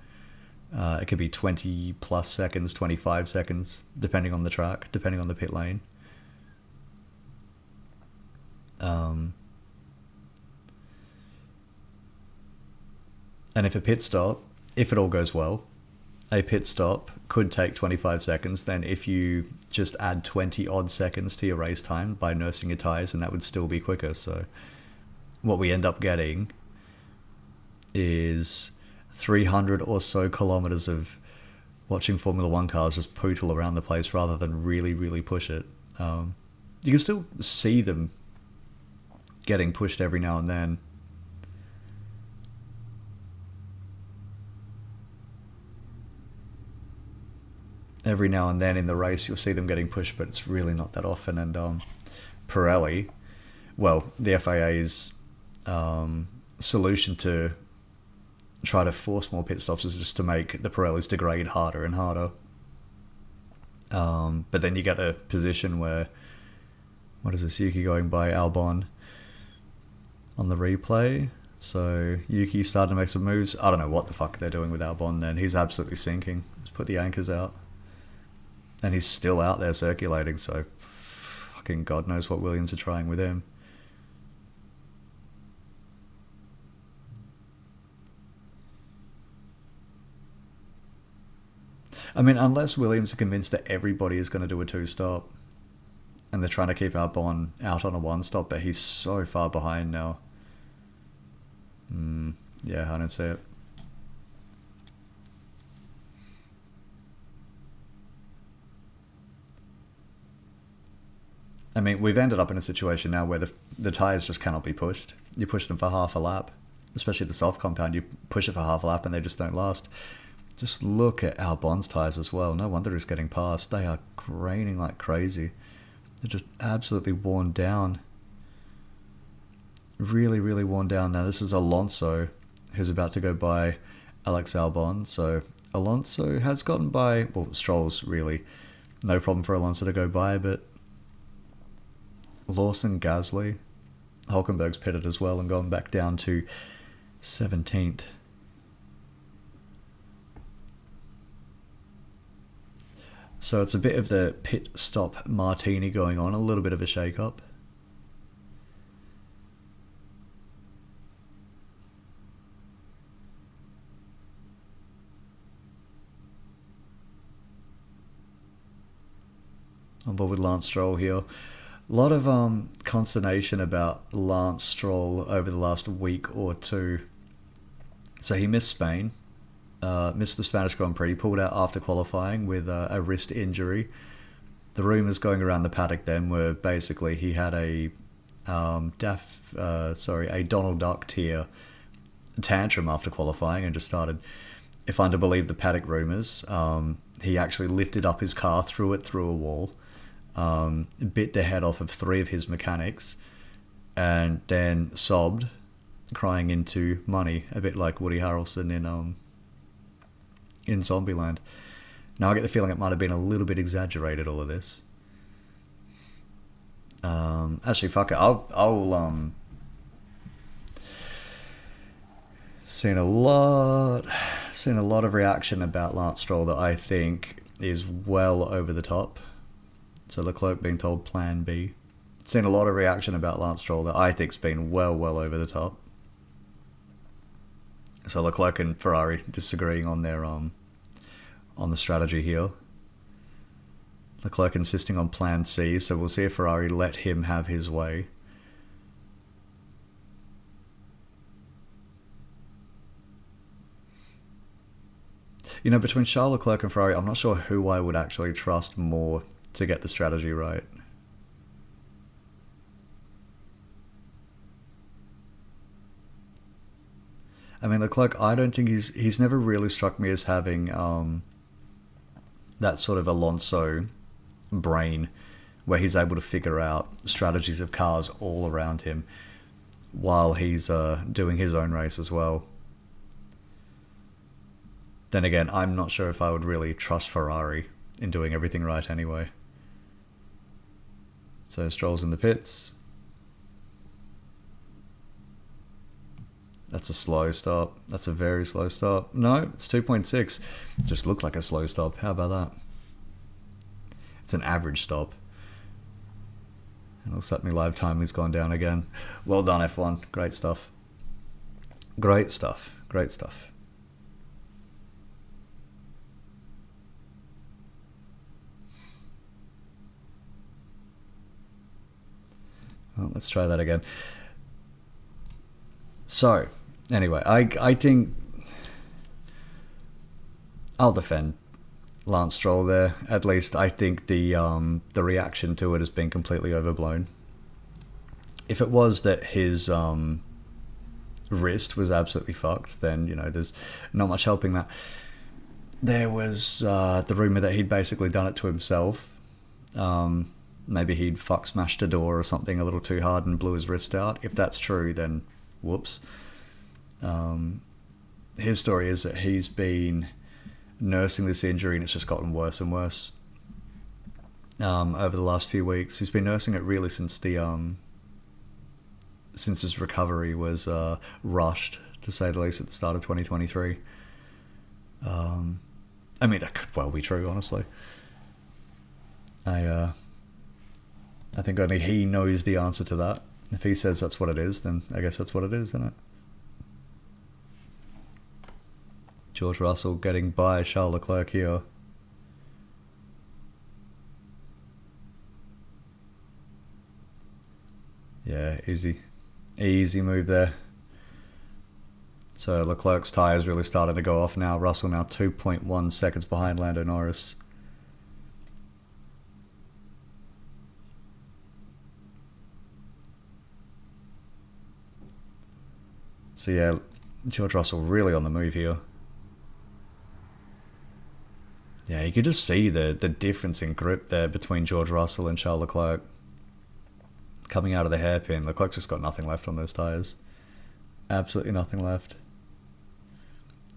It could be 20 plus seconds, 25 seconds, depending on the track, depending on the pit lane. And if it all goes well, a pit stop could take 25 seconds. Then if you just add 20 odd seconds to your race time by nursing your tyres, and that would still be quicker. So what we end up getting is 300 or so kilometers of watching Formula One cars just pootle around the place rather than really, really push it. You can still see them getting pushed every now and then. Every now and then in the race you'll see them getting pushed, but it's really not that often. And Pirelli, well, the FIA's solution to try to force more pit stops is just to make the Pirellis degrade harder and harder. But then you get a position where, what is this, Yuki going by Albon on the replay. So Yuki started to make some moves. I don't know what the fuck they're doing with Albon then. He's absolutely sinking. Just put the anchors out. And he's still out there circulating, so fucking God knows what Williams are trying with him. I mean, unless Williams are convinced that everybody is going to do a 2-stop, and they're trying to keep Albon out on a 1-stop, but he's so far behind now. Yeah, I don't see it. I mean, we've ended up in a situation now where the tyres just cannot be pushed. You push them for half a lap, especially the soft compound. You push it for half a lap and they just don't last. Just look at Albon's tyres as well. No wonder he's getting past. They are graining like crazy. They're just absolutely worn down. Really, really worn down. Now, this is Alonso, who's about to go by Alex Albon. So Alonso has gotten by. Well, Stroll's really no problem for Alonso to go by, but Lawson, Gasly, Hulkenberg's pitted as well and gone back down to 17th. So it's a bit of the pit stop martini going on, a little bit of a shake-up. On board with Lance Stroll here. A lot of consternation about Lance Stroll over the last week or two. So he missed Spain, missed the Spanish Grand Prix, pulled out after qualifying with a wrist injury. The rumours going around the paddock then were basically he had a Donald Duck tier tantrum after qualifying and just started, if I'm to believe the paddock rumours, he actually lifted up his car, threw it through a wall, bit the head off of 3 of his mechanics, and then sobbed, crying into money, a bit like Woody Harrelson in Zombieland. Now I get the feeling it might have been a little bit exaggerated, all of this. Actually, fuck it. I'll seen a lot of reaction about Lance Stroll that I think is well over the top. So Leclerc being told Plan B. Seen a lot of reaction about Lance Stroll that I think's been well over the top. So Leclerc and Ferrari disagreeing on their on the strategy here. Leclerc insisting on Plan C, so we'll see if Ferrari let him have his way. You know, between Charles Leclerc and Ferrari, I'm not sure who I would actually trust more to get the strategy right. I mean, Leclerc, I don't think he's never really struck me as having that sort of Alonso brain where he's able to figure out strategies of cars all around him while he's doing his own race as well. Then again, I'm not sure if I would really trust Ferrari in doing everything right anyway. So Stroll's in the pits. That's a slow stop. That's a very slow stop. No, it's 2.6. Just looked like a slow stop. How about that? It's an average stop. It looks like my live timing's gone down again. Well done, F1. Great stuff. Great stuff. Great stuff. Well, let's try that again. So, anyway, I think I'll defend Lance Stroll there. At least I think the reaction to it has been completely overblown. If it was that his wrist was absolutely fucked, then, you know, there's not much helping that. There was the rumour that he'd basically done it to himself. Maybe he'd smashed a door or something a little too hard and blew his wrist out. If that's true, then whoops. His story is that he's been nursing this injury and it's just gotten worse and worse over the last few weeks. He's been nursing it really since his recovery was rushed, to say the least, at the start of 2023. I mean, that could well be true, honestly. I think only he knows the answer to that. If he says that's what it is, then I guess that's what it is, isn't it? George Russell getting by Charles Leclerc here. Yeah, easy move there. So Leclerc's tyres really started to go off now. Russell now 2.1 seconds behind Lando Norris. So yeah, George Russell really on the move here. Yeah, you could just see the difference in grip there between George Russell and Charles Leclerc. Coming out of the hairpin, Leclerc just got nothing left on those tyres. Absolutely nothing left.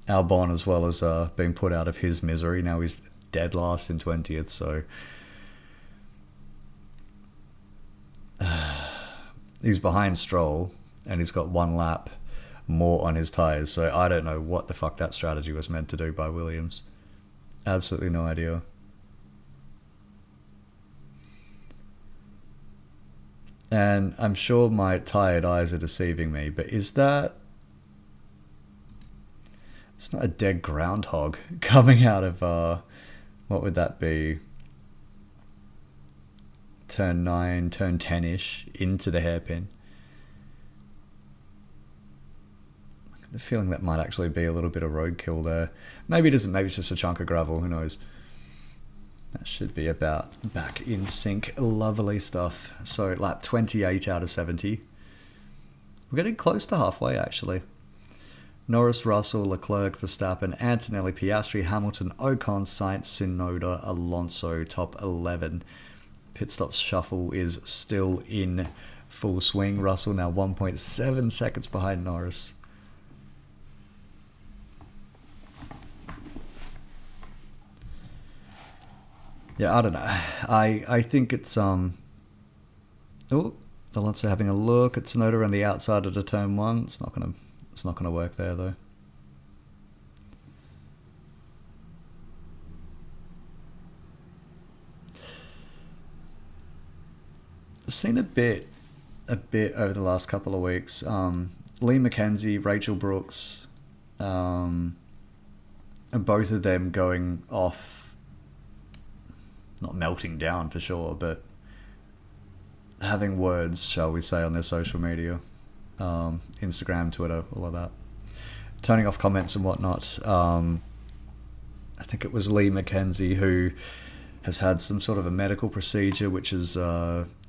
Albon, as well as being put out of his misery. Now he's dead last in 20th, so he's behind Stroll, and he's got one lap more on his tyres. So I don't know what the fuck that strategy was meant to do by Williams. Absolutely no idea. And I'm sure my tired eyes are deceiving me, but is that... It's not a dead groundhog coming out of, what would that be? Turn 9, turn 10-ish, into the hairpin. I get the feeling that might actually be a little bit of roadkill there. Maybe it isn't, maybe it's just a chunk of gravel, who knows. That should be about back in sync. Lovely stuff. So lap 28 out of 70. We're getting close to halfway, actually. Norris, Russell, Leclerc, Verstappen, Antonelli, Piastri, Hamilton, Ocon, Sainz, Tsunoda, Alonso, top 11. Pit stop shuffle is still in full swing. Russell now 1.7 seconds behind Norris. Yeah, I don't know. I think it's Oh, Alonso having a look at Tsunoda around the outside of the turn 1. It's not gonna work there though. Seen a bit over the last couple of weeks. Lee McKenzie, Rachel Brooks, and both of them going off. Not melting down for sure, but having words, shall we say, on their social media, Instagram, Twitter, all of that, turning off comments and whatnot. I think it was Lee McKenzie who has had some sort of a medical procedure which has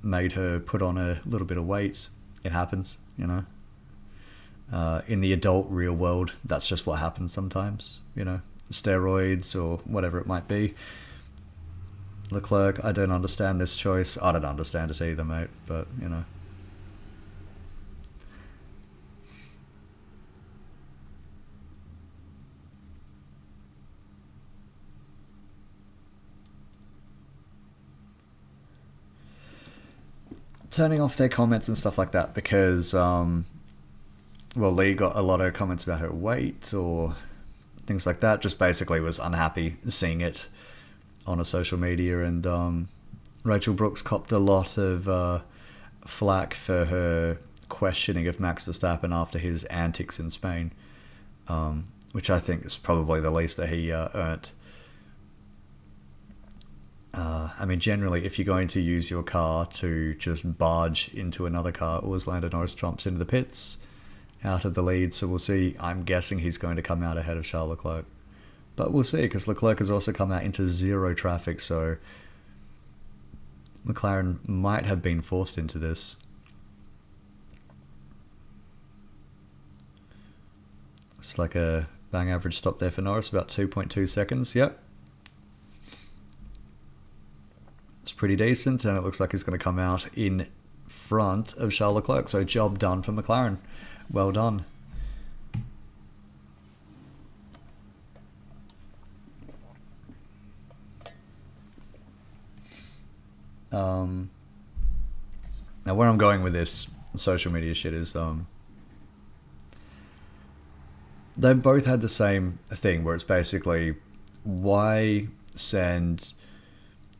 made her put on a little bit of weight. It happens, you know. In the adult real world, that's just what happens sometimes, you know. Steroids or whatever it might be. Leclerc, I don't understand this choice. I don't understand it either, mate, but, you know. Turning off their comments and stuff like that because, well, Lee got a lot of comments about her weight or things like that. Just basically was unhappy seeing it on a social media, and Rachel Brooks copped a lot of flack for her questioning of Max Verstappen after his antics in Spain, which I think is probably the least that he earned. I mean, generally, if you're going to use your car to just barge into another car, always Lando Norris jumps into the pits, out of the lead, so we'll see. I'm guessing he's going to come out ahead of Charles Leclerc. But we'll see, because Leclerc has also come out into zero traffic, so McLaren might have been forced into this. It's like a bang average stop there for Norris, about 2.2 seconds, yep. It's pretty decent, and it looks like he's going to come out in front of Charles Leclerc, so job done for McLaren. Well done. Now where I'm going with this social media shit is they've both had the same thing where it's basically, why send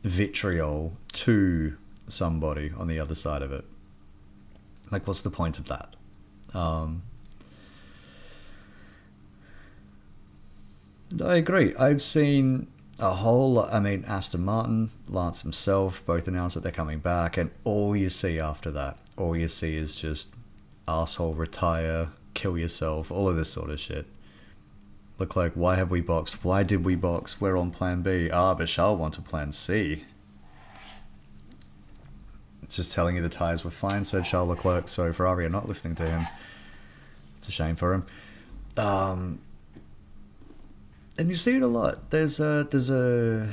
vitriol to somebody on the other side of it? Like, what's the point of that? I agree. I've seen a whole lot. I mean, Aston Martin, Lance himself, both announced that they're coming back, and all you see after that, all you see is just arsehole, retire, kill yourself, all of this sort of shit. Leclerc, why have we boxed? Why did we box? We're on plan B. But Charles wanted plan C. It's just telling you the tyres were fine, said Charles Leclerc, so Ferrari are not listening to him. It's a shame for him. And you see it a lot. There's a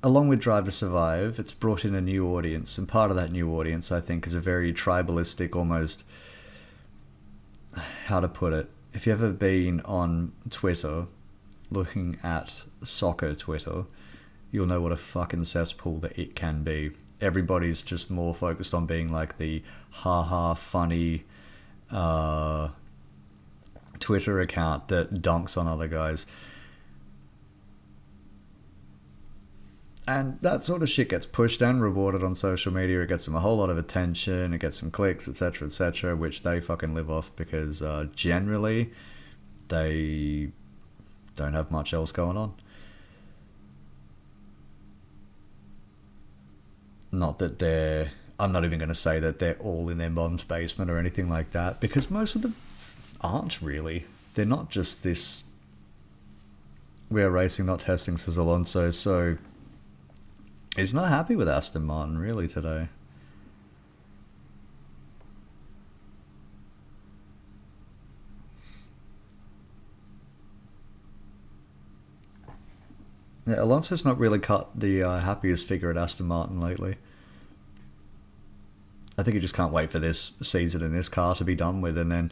along with Drive to Survive, it's brought in a new audience, and part of that new audience, I think, is a very tribalistic, almost, how to put it, if you've ever been on Twitter, looking at soccer Twitter, you'll know what a fucking cesspool that it can be. Everybody's just more focused on being like the haha funny Twitter account that dunks on other guys. And that sort of shit gets pushed and rewarded on social media. It gets them a whole lot of attention, it gets them clicks, etc., which they fucking live off because generally they don't have much else going on. Not that they're... I'm not even going to say that they're all in their mom's basement or anything like that, because most of them aren't really. They're not just this... We're racing, not testing, says Alonso, so... He's not happy with Aston Martin, really, today. Yeah, Alonso's not really cut the happiest figure at Aston Martin lately. I think he just can't wait for this season and this car to be done with, and then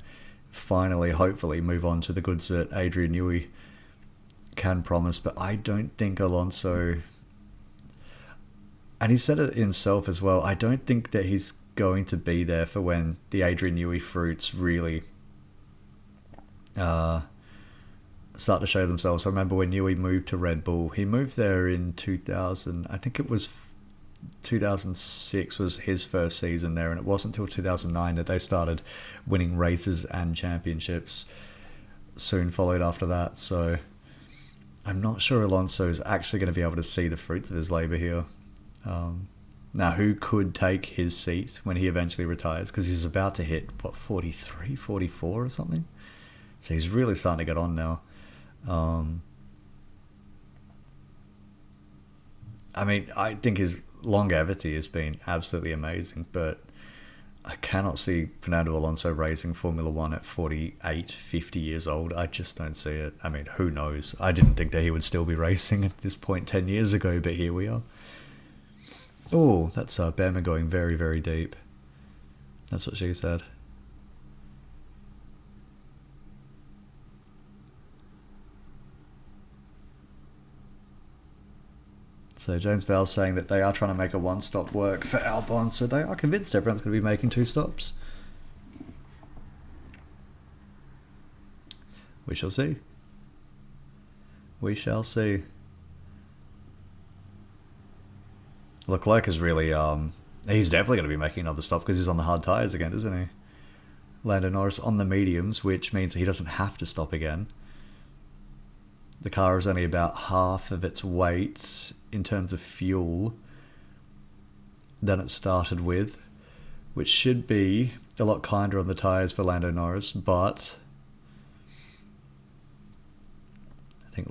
finally, hopefully, move on to the goods that Adrian Newey can promise. But I don't think Alonso... And he said it himself as well, I don't think that he's going to be there for when the Adrian Newey fruits really start to show themselves. I remember when Newey moved to Red Bull, he moved there in 2000, I think it was 2006 was his first season there, and it wasn't until 2009 that they started winning races and championships. Soon followed after that, so I'm not sure Alonso is actually going to be able to see the fruits of his labour here. Now, who could take his seat when he eventually retires? Because he's about to hit, 43, 44 or something? So he's really starting to get on now. I mean, I think his longevity has been absolutely amazing, but I cannot see Fernando Alonso racing Formula 1 at 48, 50 years old. I just don't see it. I mean, who knows? I didn't think that he would still be racing at this point 10 years ago, but here we are. Oh, that's Bama going very, very deep. That's what she said. So James Vowell saying that they are trying to make a one-stop work for Albon, so they are convinced everyone's going to be making two stops. We shall see. We shall see. Leclerc is really, he's definitely going to be making another stop because he's on the hard tyres again, isn't he? Lando Norris on the mediums, which means he doesn't have to stop again. The car is only about half of its weight in terms of fuel than it started with, which should be a lot kinder on the tyres for Lando Norris, but I think,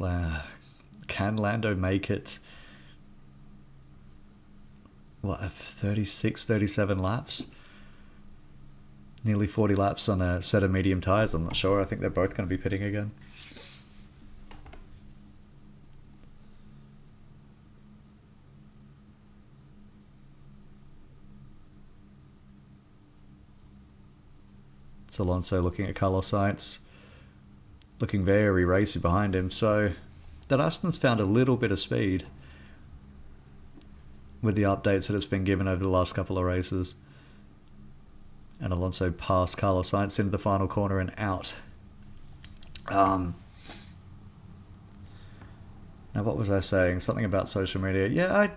can Lando make it, 36, 37 laps? Nearly 40 laps on a set of medium tyres, I'm not sure. I think they're both going to be pitting again. It's Alonso looking at Carlos Sainz, looking very racy behind him, so that Aston's found a little bit of speed with the updates that it's been given over the last couple of races. And Alonso passed Carlos Sainz into the final corner and out. Now, what was I saying? Something about social media. Yeah, I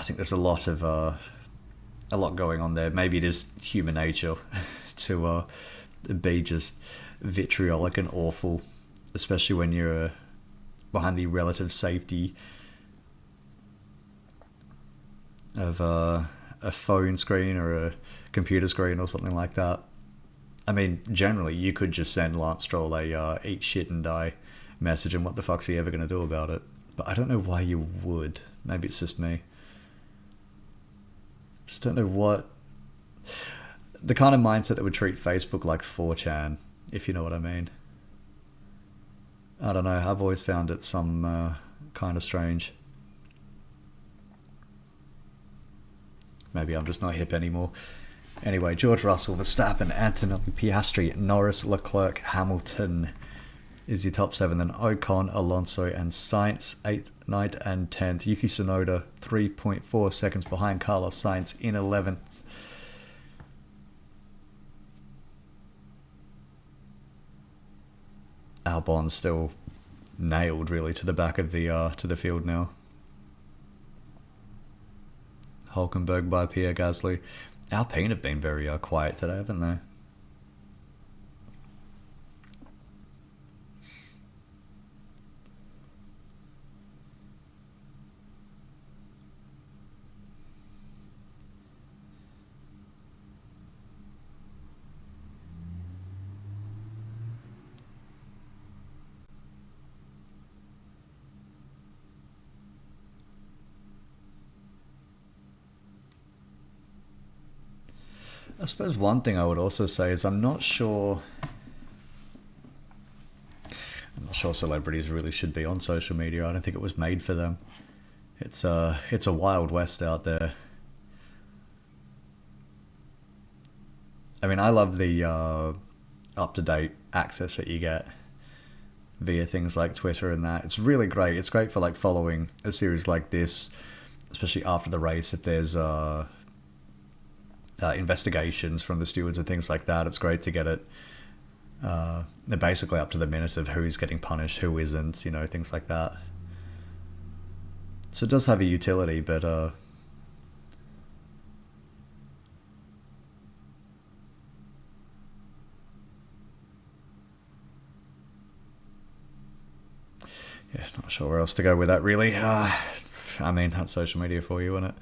think there's a lot going on there. Maybe it is human nature to be just vitriolic and awful, especially when you're behind the relative safety of a phone screen or a computer screen or something like that. I mean, generally, you could just send Lance Stroll a eat shit and die message, and what the fuck's he ever going to do about it? But I don't know why you would. Maybe it's just me. Just don't know what... The kind of mindset that would treat Facebook like 4chan, if you know what I mean. I don't know, I've always found it some kind of strange. Maybe I'm just not hip anymore. Anyway, George Russell, Verstappen, Antonelli, Piastri, Norris, Leclerc, Hamilton is your top 7. Then Ocon, Alonso, and Sainz, 8th, 9th, and 10th. Yuki Tsunoda, 3.4 seconds behind Carlos Sainz in 11th. Albon's still nailed really to the back of the field now. Hulkenberg by Pierre Gasly. Alpine have been very quiet today, haven't they? I suppose one thing I would also say is I'm not sure celebrities really should be on social media. I don't think it was made for them. It's a wild west out there. I mean, I love the up-to-date access that you get via things like Twitter and that. It's really great. It's great for like following a series like this, especially after the race. If there's investigations from the stewards and things like that, it's great to get it. They're basically up to the minute of who's getting punished, who isn't, things like that. So it does have a utility, but yeah, not sure where else to go with that really. I mean, that's social media for you, isn't it?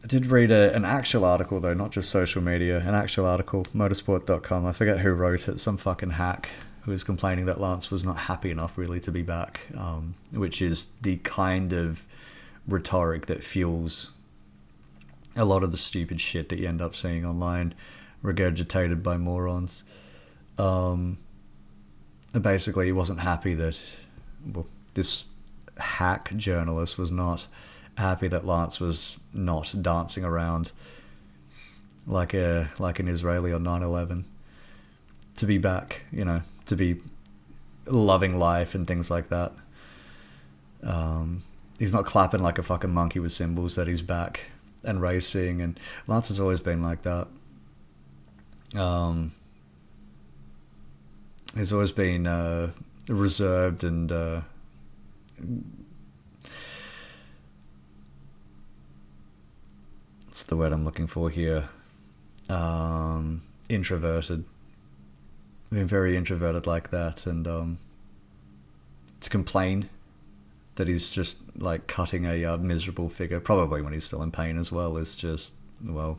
I did read an actual article, though, not just social media, an actual article, motorsport.com. I forget who wrote it, some fucking hack who was complaining that Lance was not happy enough, really, to be back, which is the kind of rhetoric that fuels a lot of the stupid shit that you end up seeing online, regurgitated by morons. Basically, he wasn't happy that, this hack journalist was not happy that Lance was not dancing around like an Israeli on 9/11, to be back, to be loving life and things like that. He's not clapping like a fucking monkey with cymbals that he's back and racing, and Lance has always been like that. He's always been reserved and what's the word I'm looking for here? Introverted. Been very introverted like that, and to complain that he's just like cutting a miserable figure, probably when he's still in pain as well, is just, well,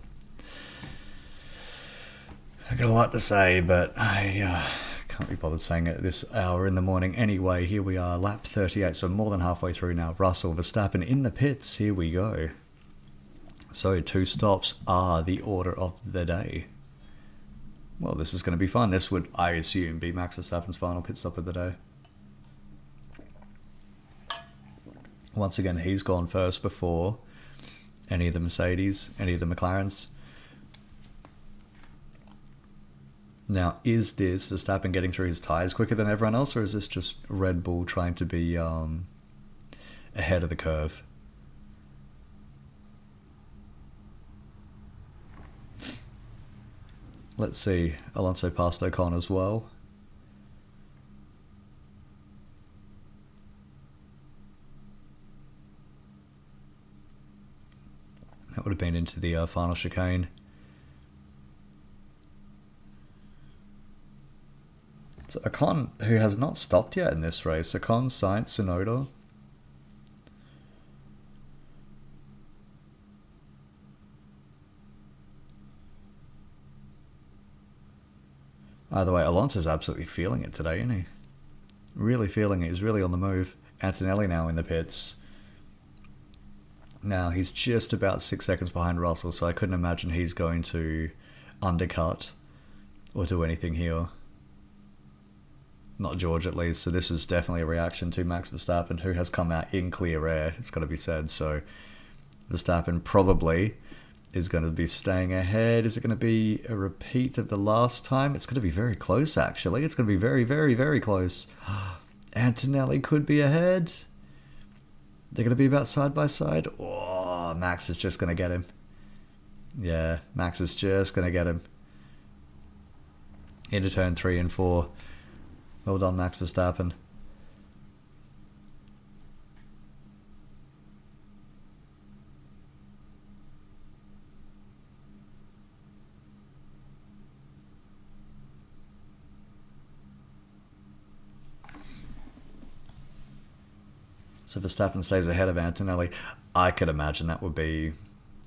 I got a lot to say, but I can't be bothered saying it at this hour in the morning. Anyway, here we are, lap 38, so more than halfway through now. Russell, Verstappen in the pits, here we go. So 2 stops are the order of the day. Well, this is going to be fun. This would, I assume, be Max Verstappen's final pit stop of the day. Once again, he's gone first before any of the Mercedes, any of the McLarens. Now, is this Verstappen getting through his tyres quicker than everyone else, or is this just Red Bull trying to be ahead of the curve? Let's see, Alonso passed Ocon as well. That would have been into the final chicane. So Ocon, who has not stopped yet in this race. Ocon, Sainz, Tsunoda. Either way, Alonso's absolutely feeling it today, isn't he? Really feeling it. He's really on the move. Antonelli now in the pits. Now, he's just about 6 seconds behind Russell, so I couldn't imagine he's going to undercut or do anything here. Not George, at least. So this is definitely a reaction to Max Verstappen, who has come out in clear air, it's got to be said. So Verstappen probably is going to be staying ahead. Is it going to be a repeat of the last time? It's going to be very close, actually. It's going to be very, very, very close. Antonelli could be ahead. They're going to be about side by side. Oh, Max is just going to get him. Yeah, Max is just going to get him. Into turn 3 and 4. Well done, Max Verstappen. So Verstappen stays ahead of Antonelli. I could imagine that would be...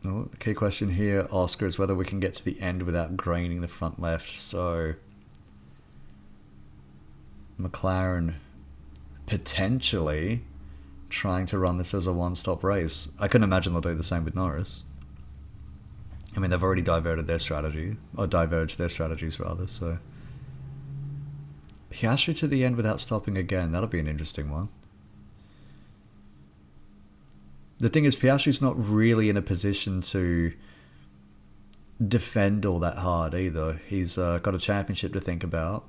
Oh, the key question here, Oscar, is whether we can get to the end without graining the front left. So McLaren potentially trying to run this as a one-stop race. I couldn't imagine they'll do the same with Norris. I mean, they've already diverted their strategy, or diverged their strategies rather, so... Piastri to the end without stopping again, that'll be an interesting one. The thing is, Piastri's not really in a position to defend all that hard either. He's got a championship to think about.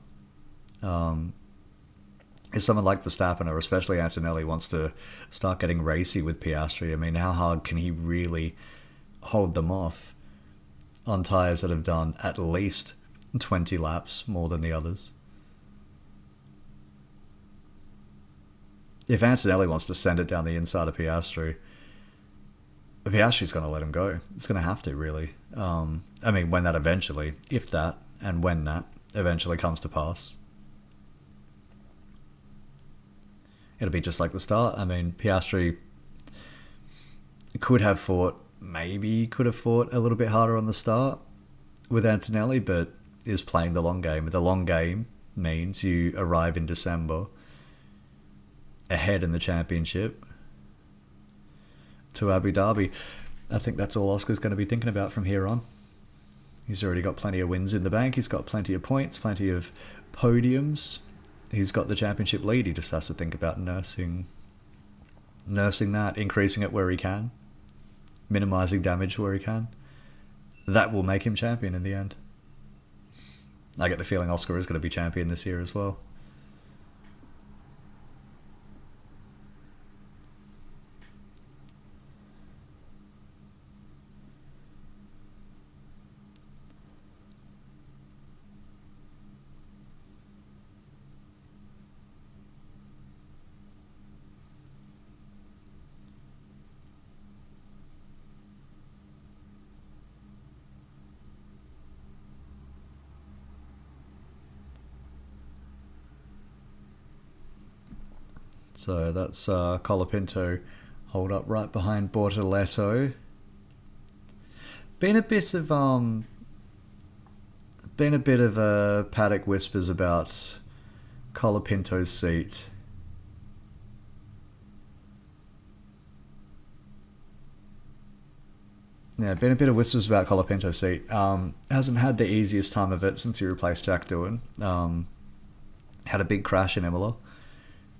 If someone like Verstappen, or especially Antonelli, wants to start getting racy with Piastri, I mean, how hard can he really hold them off on tyres that have done at least 20 laps more than the others? If Antonelli wants to send it down the inside of Piastri's going to let him go. It's going to have to, really. I mean, when that eventually, if that, and when that eventually comes to pass. It'll be just like the start. I mean, Piastri could have fought a little bit harder on the start with Antonelli, but is playing the long game. The long game means you arrive in December ahead in the championship to Abu Dhabi. I think that's all Oscar's going to be thinking about from here on. He's already got plenty of wins in the bank. He's got plenty of points, plenty of podiums. He's got the championship lead. He just has to think about nursing that, increasing it where he can, minimizing damage where he can. That will make him champion in the end. I get the feeling Oscar is going to be champion this year as well. So that's Colapinto hold up right behind Bortoletto. Been a bit of paddock whispers about Colapinto's seat. Yeah, been a bit of whispers about Colapinto's seat. Hasn't had the easiest time of it since he replaced Jack Doohan. Had a big crash in Imola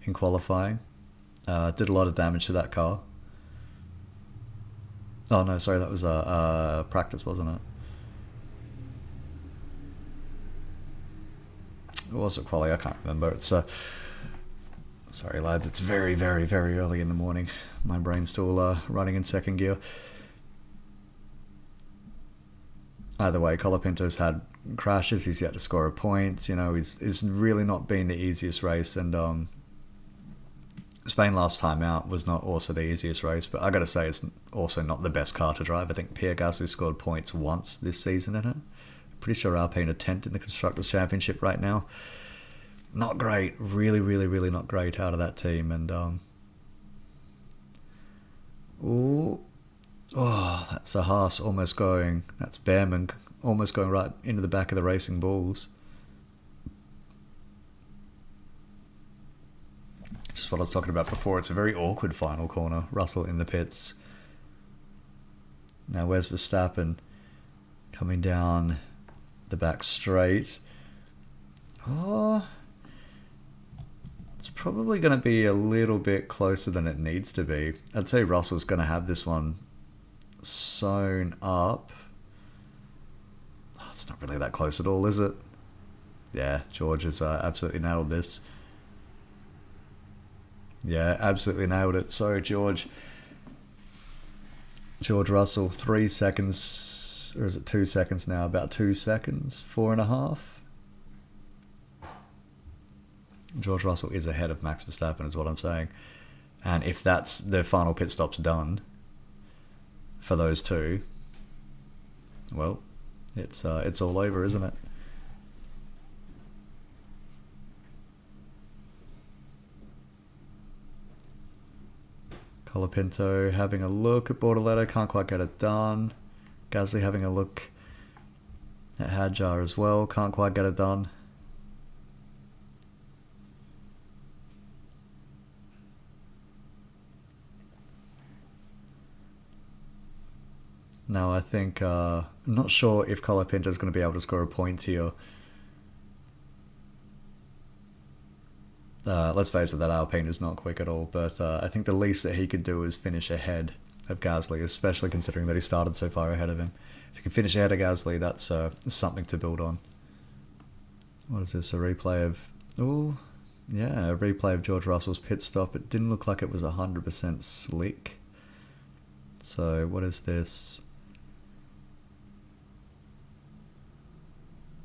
in qualifying. Did a lot of damage to that car. Oh no, sorry, that was practice, wasn't it? Or was it quali? I can't remember. It's sorry lads, it's very, very, very early in the morning. My brain's still running in second gear. Either way, Colapinto's had crashes. He's yet to score a point. You know, it's really not been the easiest race, and Spain last time out was not also the easiest race, but I gotta say it's also not the best car to drive. I think Pierre Gasly scored points once this season in it. Pretty sure Alpine are 10th in the Constructors' Championship right now. Not great. Really, really, really not great out of that team. And that's a Haas almost going. That's Behrman almost going right into the back of the Racing Bulls. Just what I was talking about before. It's a very awkward final corner. Russell in the pits. Now where's Verstappen? Coming down the back straight. Oh, it's probably going to be a little bit closer than it needs to be. I'd say Russell's going to have this one sewn up. Oh, it's not really that close at all, is it? Yeah, George has absolutely nailed this. Yeah, absolutely nailed it. So George Russell, 3 seconds, or is it 2 seconds now? About 2 seconds, 4.5. George Russell is ahead of Max Verstappen, is what I'm saying. And if that's the final pit stops done for those two, well, it's all over, isn't it? Colapinto having a look at Bortoletto, can't quite get it done. Gasly having a look at Hadjar as well, can't quite get it done. Now I think, I'm not sure if Colapinto is going to be able to score a point here. Let's face it, that Alpine is not quick at all, but I think the least that he could do is finish ahead of Gasly, especially considering that he started so far ahead of him. If he can finish ahead of Gasly, that's something to build on. What is this, a replay of... Oh, yeah, a replay of George Russell's pit stop. It didn't look like it was 100% slick. So, what is this?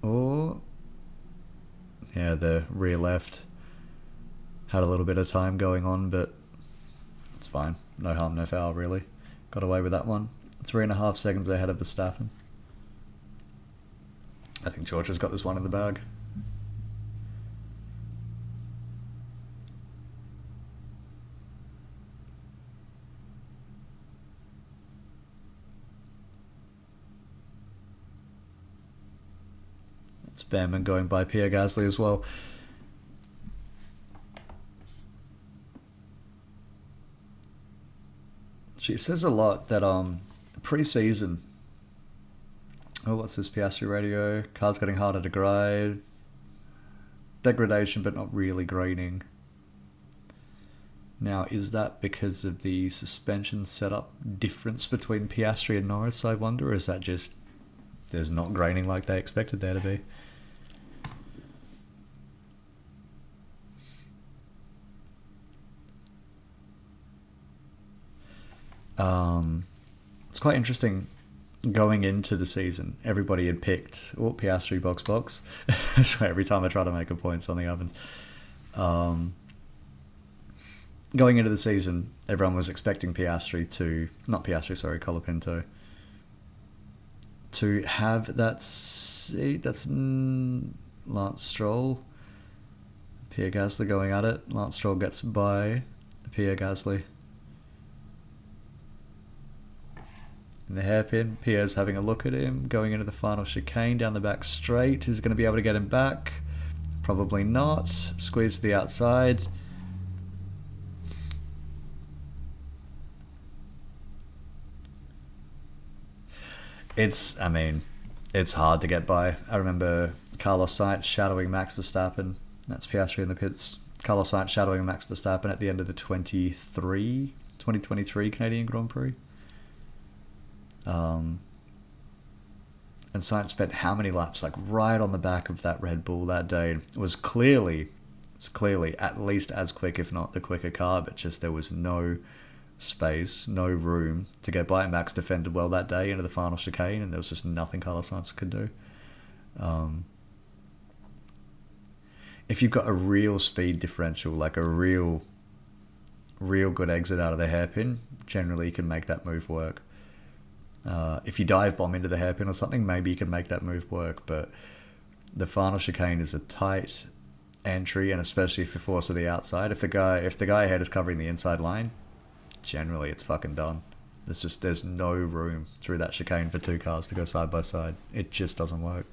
Oh, yeah, the rear left had a little bit of time going on, but it's fine. No harm, no foul, really. Got away with that one. 3.5 seconds ahead of Verstappen. I think George has got this one in the bag. It's Behrman going by Pierre Gasly as well. It says a lot that pre-season... Oh, what's this Piastri radio? Car's getting harder to grade. Degradation, but not really grading. Now, is that because of the suspension setup difference between Piastri and Norris, I wonder? Or is that just there's not grading like they expected there to be? It's quite interesting. Going into the season, everybody had picked Piastri box. So every time I try to make a point, something happens. Going into the season, everyone was expecting Colapinto to have that seat. That's Lance Stroll. Pierre Gasly going at it. Lance Stroll gets by Pierre Gasly. In the hairpin, Pierre's having a look at him, going into the final chicane down the back straight. Is he going to be able to get him back? Probably not. Squeeze to the outside. It's hard to get by. I remember Carlos Sainz shadowing Max Verstappen. That's Piastri in the pits. Carlos Sainz shadowing Max Verstappen at the end of the 2023 Canadian Grand Prix. And Sainz spent how many laps right on the back of that Red Bull that day. It was clearly at least as quick, if not the quicker car, but just there was no space, no room to get by. Max defended well that day into the final chicane, and there was just nothing Carlos Sainz could do. If you've got a real speed differential, like a real good exit out of the hairpin, generally you can make that move work. If you dive bomb into the hairpin or something, maybe you can make that move work, but the final chicane is a tight entry, and especially if you're forced to the outside. If the guy ahead is covering the inside line, generally it's fucking done. There's no room through that chicane for two cars to go side by side. It just doesn't work.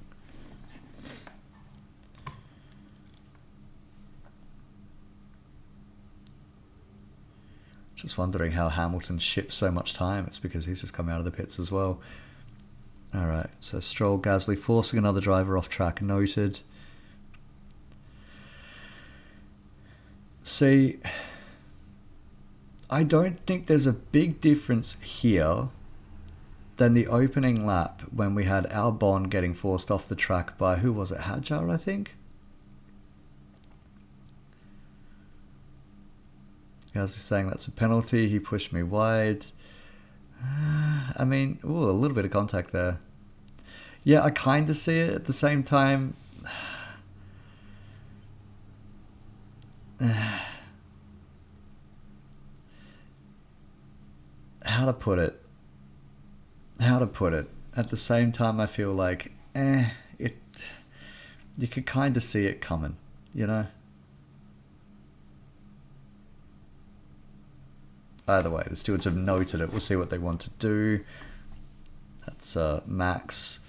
Just wondering how Hamilton ships so much time. It's because he's just come out of the pits as well. Alright, so Stroll, Gasly forcing another driver off track, noted. See, I don't think there's a big difference here Then the opening lap, when we had Albon getting forced off the track by, who was it, Hadjar, I think? As he's saying that's a penalty, he pushed me wide. I mean, ooh, a little bit of contact there. Yeah, I kind of see it. At the same time, how to put it? At the same time, I feel like, you could kind of see it coming, you know? Either way, the stewards have noted it. We'll see what they want to do. That's Max.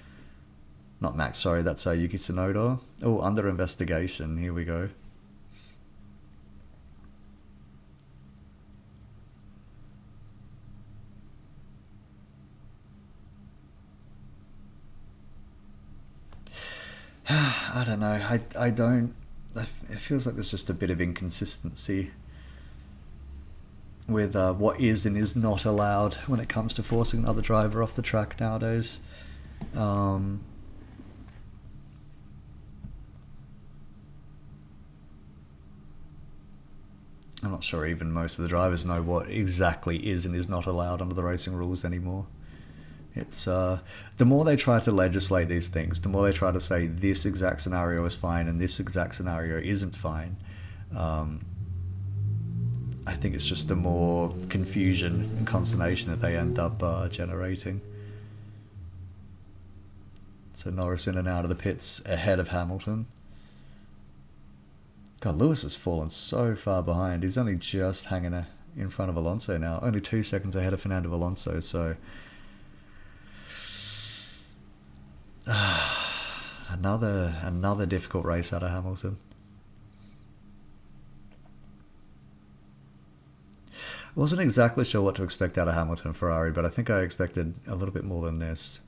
Not Max, sorry. That's Yuki Tsunoda. Oh, under investigation. Here we go. I don't know. I don't... It feels like there's just a bit of inconsistency with what is and is not allowed when it comes to forcing another driver off the track nowadays. I'm not sure even most of the drivers know what exactly is and is not allowed under the racing rules anymore. It's the more they try to legislate these things, the more they try to say this exact scenario is fine and this exact scenario isn't fine. I think it's just the more confusion and consternation that they end up generating. So Norris in and out of the pits ahead of Hamilton. God, Lewis has fallen so far behind. He's only just hanging in front of Alonso now. Only 2 seconds ahead of Fernando Alonso, so... another difficult race out of Hamilton. I wasn't exactly sure what to expect out of Hamilton and Ferrari, but I think I expected a little bit more than this.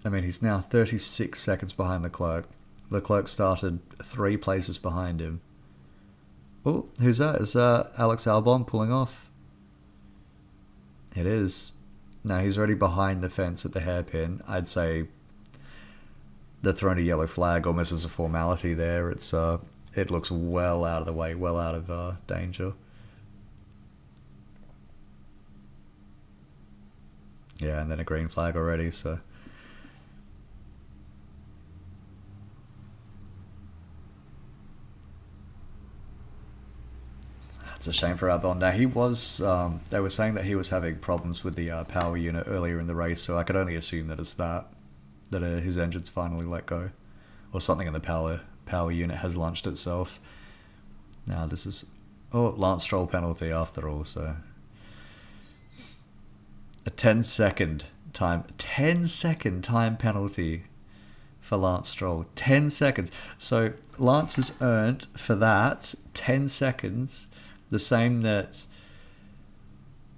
I mean, he's now 36 seconds behind Leclerc. Leclerc started 3 places behind him. Oh, who's that? Is Alex Albon pulling off? It is. Now he's already behind the fence at the hairpin. I'd say they're throwing a yellow flag almost as a formality there. It's it looks well out of the way, well out of danger. Yeah, and then a green flag already, so... It's a shame for Albon. Now, he was... they were saying that he was having problems with the power unit earlier in the race, so I could only assume that it's that his engine's finally let go. Or something in the power unit has launched itself. Now, this is... Oh, Lance Stroll penalty after all, so... A 10-second time penalty for Lance Stroll. 10 seconds. So Lance has earned for that 10 seconds the same that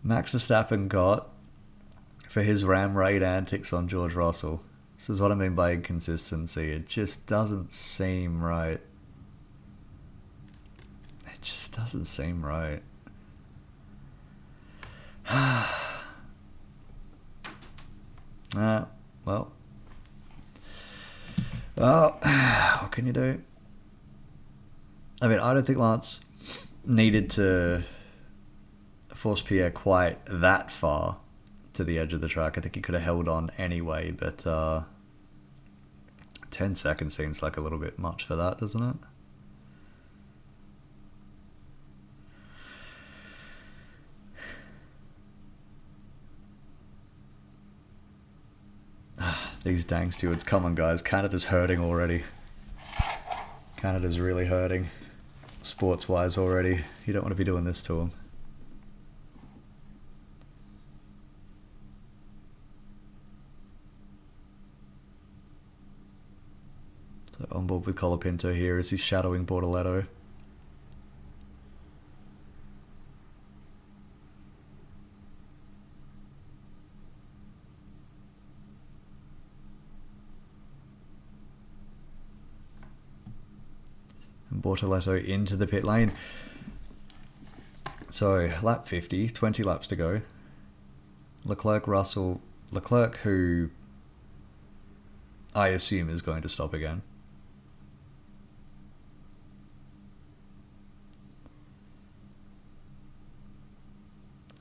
Max Verstappen got for his ram raid antics on George Russell. This is what I mean by inconsistency. It just doesn't seem right. It just doesn't seem right. Well, what can you do? I mean, I don't think Lance needed to force Pierre quite that far to the edge of the track. I think he could have held on anyway, but 10 seconds seems like a little bit much for that, doesn't it? These dang stewards. Come on, guys. Canada's hurting already. Canada's really hurting. Sports-wise already. You don't want to be doing this to them. So on board with Colapinto here as he's shadowing Bortoletto. Bortoletto into the pit lane. So, lap 50, 20 laps to go. Leclerc, Russell, Leclerc, who I assume is going to stop again.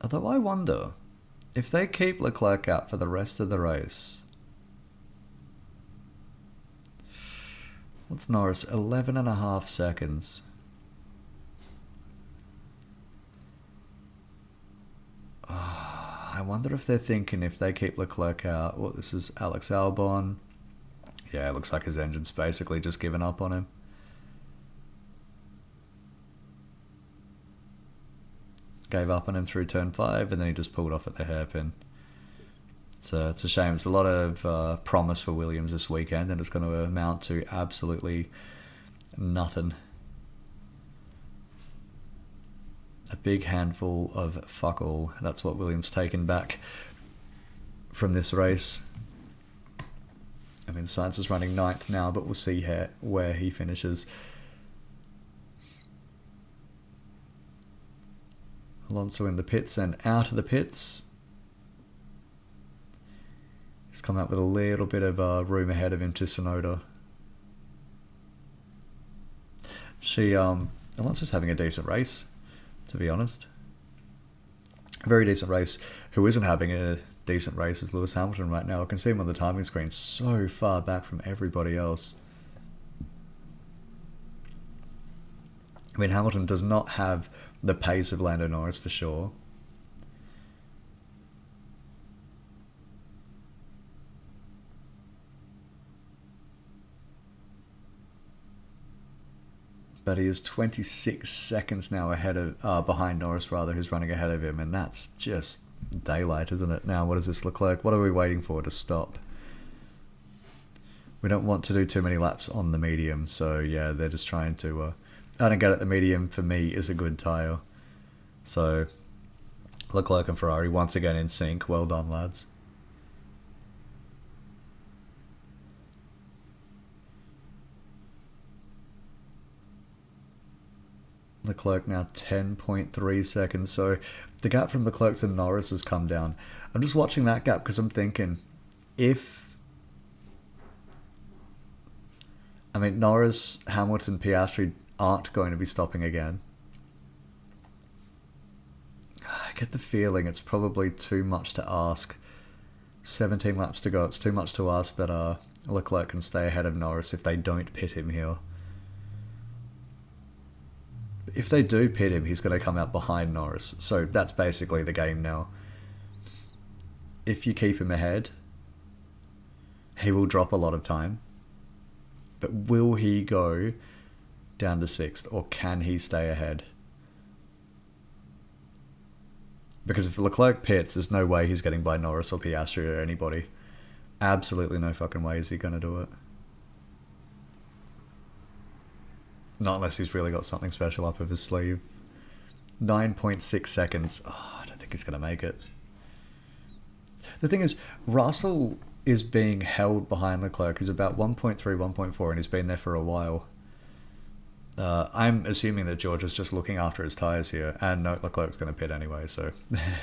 Although I wonder, if they keep Leclerc out for the rest of the race, what's Norris? 11.5 seconds. I wonder if they're thinking if they keep Leclerc out. Well, this is Alex Albon. Yeah, it looks like his engine's basically just given up on him. Gave up on him through turn 5, and then he just pulled off at the hairpin. So it's a shame. It's a lot of promise for Williams this weekend, and it's going to amount to absolutely nothing. A big handful of fuck all. That's what Williams taken back from this race. I mean, Sainz is running 9th now, but we'll see where he finishes. Alonso in the pits and out of the pits. He's come out with a little bit of room ahead of him to Tsunoda. Alonso's having a decent race, to be honest. A very decent race. Who isn't having a decent race is Lewis Hamilton right now. I can see him on the timing screen so far back from everybody else. I mean, Hamilton does not have the pace of Lando Norris for sure. But he is 26 seconds now behind Norris, rather, who's running ahead of him, and that's just daylight, isn't it? Now, what is this, Leclerc? What are we waiting for to stop? We don't want to do too many laps on the medium, so yeah, they're just trying to... I don't get it, the medium for me is a good tyre. So, Leclerc and Ferrari once again in sync. Well done, lads. Leclerc now 10.3 seconds, so the gap from Leclerc to Norris has come down. I'm just watching that gap because I'm thinking, Norris, Hamilton, Piastri aren't going to be stopping again. I get the feeling it's probably too much to ask. 17 laps to go, it's too much to ask that Leclerc can stay ahead of Norris if they don't pit him here. If they do pit him, he's going to come out behind Norris. So that's basically the game now. If you keep him ahead, he will drop a lot of time. But will he go down to 6th, or can he stay ahead? Because if Leclerc pits, there's no way he's getting by Norris or Piastri or anybody. Absolutely no fucking way is he going to do it. Not unless he's really got something special up his sleeve. 9.6 seconds. Oh, I don't think he's going to make it. The thing is, Russell is being held behind Leclerc. He's about 1.3, 1.4, and he's been there for a while. I'm assuming that George is just looking after his tyres here, and no, Leclerc's going to pit anyway, so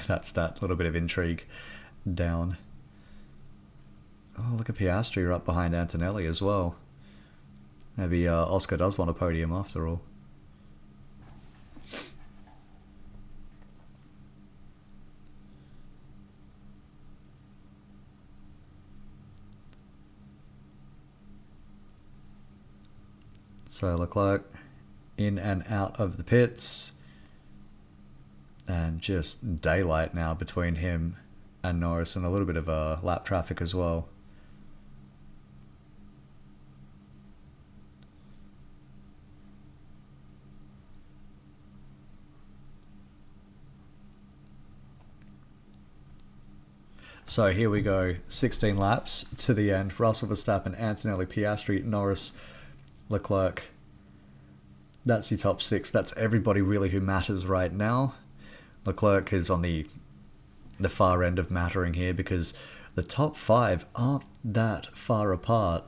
that's that little bit of intrigue down. Oh, look at Piastri, you're up behind Antonelli as well. Maybe Oscar does want a podium after all. So Leclerc in and out of the pits. And just daylight now between him and Norris, and a little bit of lap traffic as well. So here we go, 16 laps to the end. Russell, Verstappen, Antonelli, Piastri, Norris, Leclerc. That's your top 6. That's everybody really who matters right now. Leclerc is on the far end of mattering here because the top 5 aren't that far apart.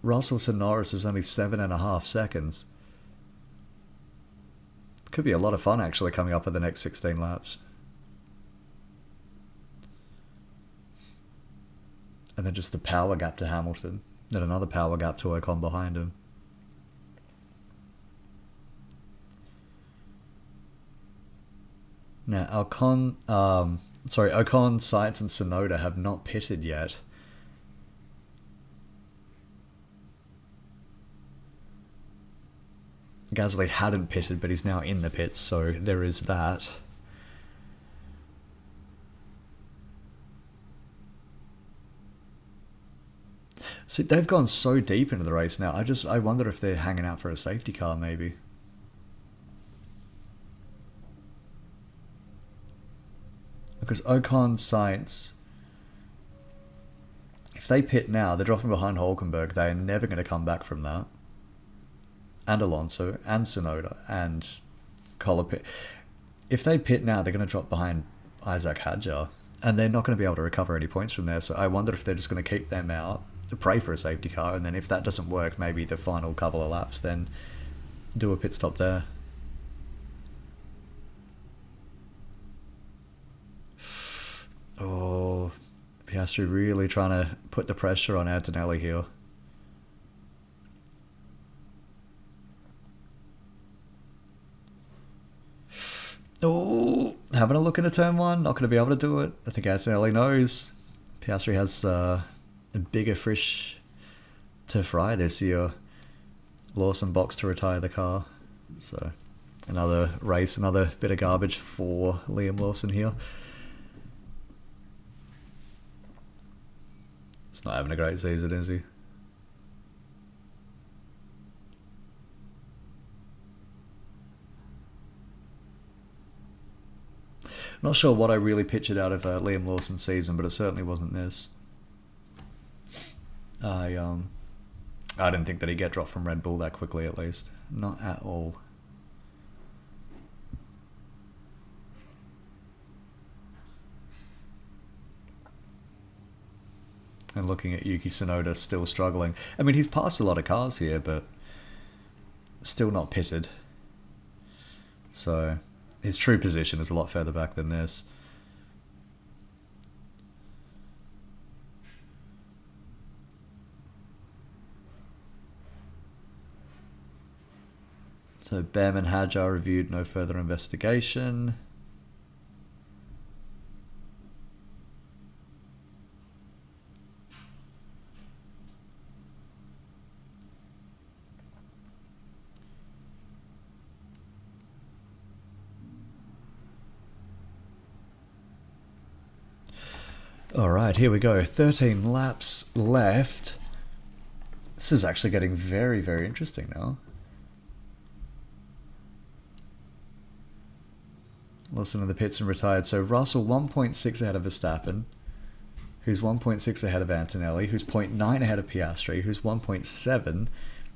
Russell to Norris is only 7.5 seconds. Could be a lot of fun actually coming up in the next 16 laps. And then just the power gap to Hamilton. Then another power gap to Ocon behind him. Now, Ocon, Sainz and Tsunoda have not pitted yet. Gasly hadn't pitted, but he's now in the pits, so there is that. See, they've gone so deep into the race now. I wonder if they're hanging out for a safety car, maybe. Because Ocon, Sainz, if they pit now, they're dropping behind Hulkenberg. They are never going to come back from that. And Alonso, and Tsunoda, and Colopit. If they pit now, they're going to drop behind Isaac Hadjar. And they're not going to be able to recover any points from there. So I wonder if they're just going to keep them out, to pray for a safety car, and then if that doesn't work, maybe the final couple of laps, then do a pit stop there. Oh, Piastri really trying to put the pressure on Antonelli here. Oh, having a look into turn one, not going to be able to do it. I think Antonelli knows. Piastri has a bigger fish to fry this year. Lawson box to retire the car. So, another race, another bit of garbage for Liam Lawson here. He's not having a great season, is he? Not sure what I really pictured out of Liam Lawson's season, but it certainly wasn't this. I didn't think that he'd get dropped from Red Bull that quickly, at least. Not at all. And looking at Yuki Tsunoda still struggling. I mean, he's passed a lot of cars here, but still not pitted. So his true position is a lot further back than this. So Bam and Hadjar reviewed, no further investigation. Alright, here we go. 13 laps left. This is actually getting very, very interesting now. Lawson in the pits and retired. So Russell 1.6 ahead of Verstappen, who's 1.6 ahead of Antonelli, who's 0.9 ahead of Piastri, who's 1.7,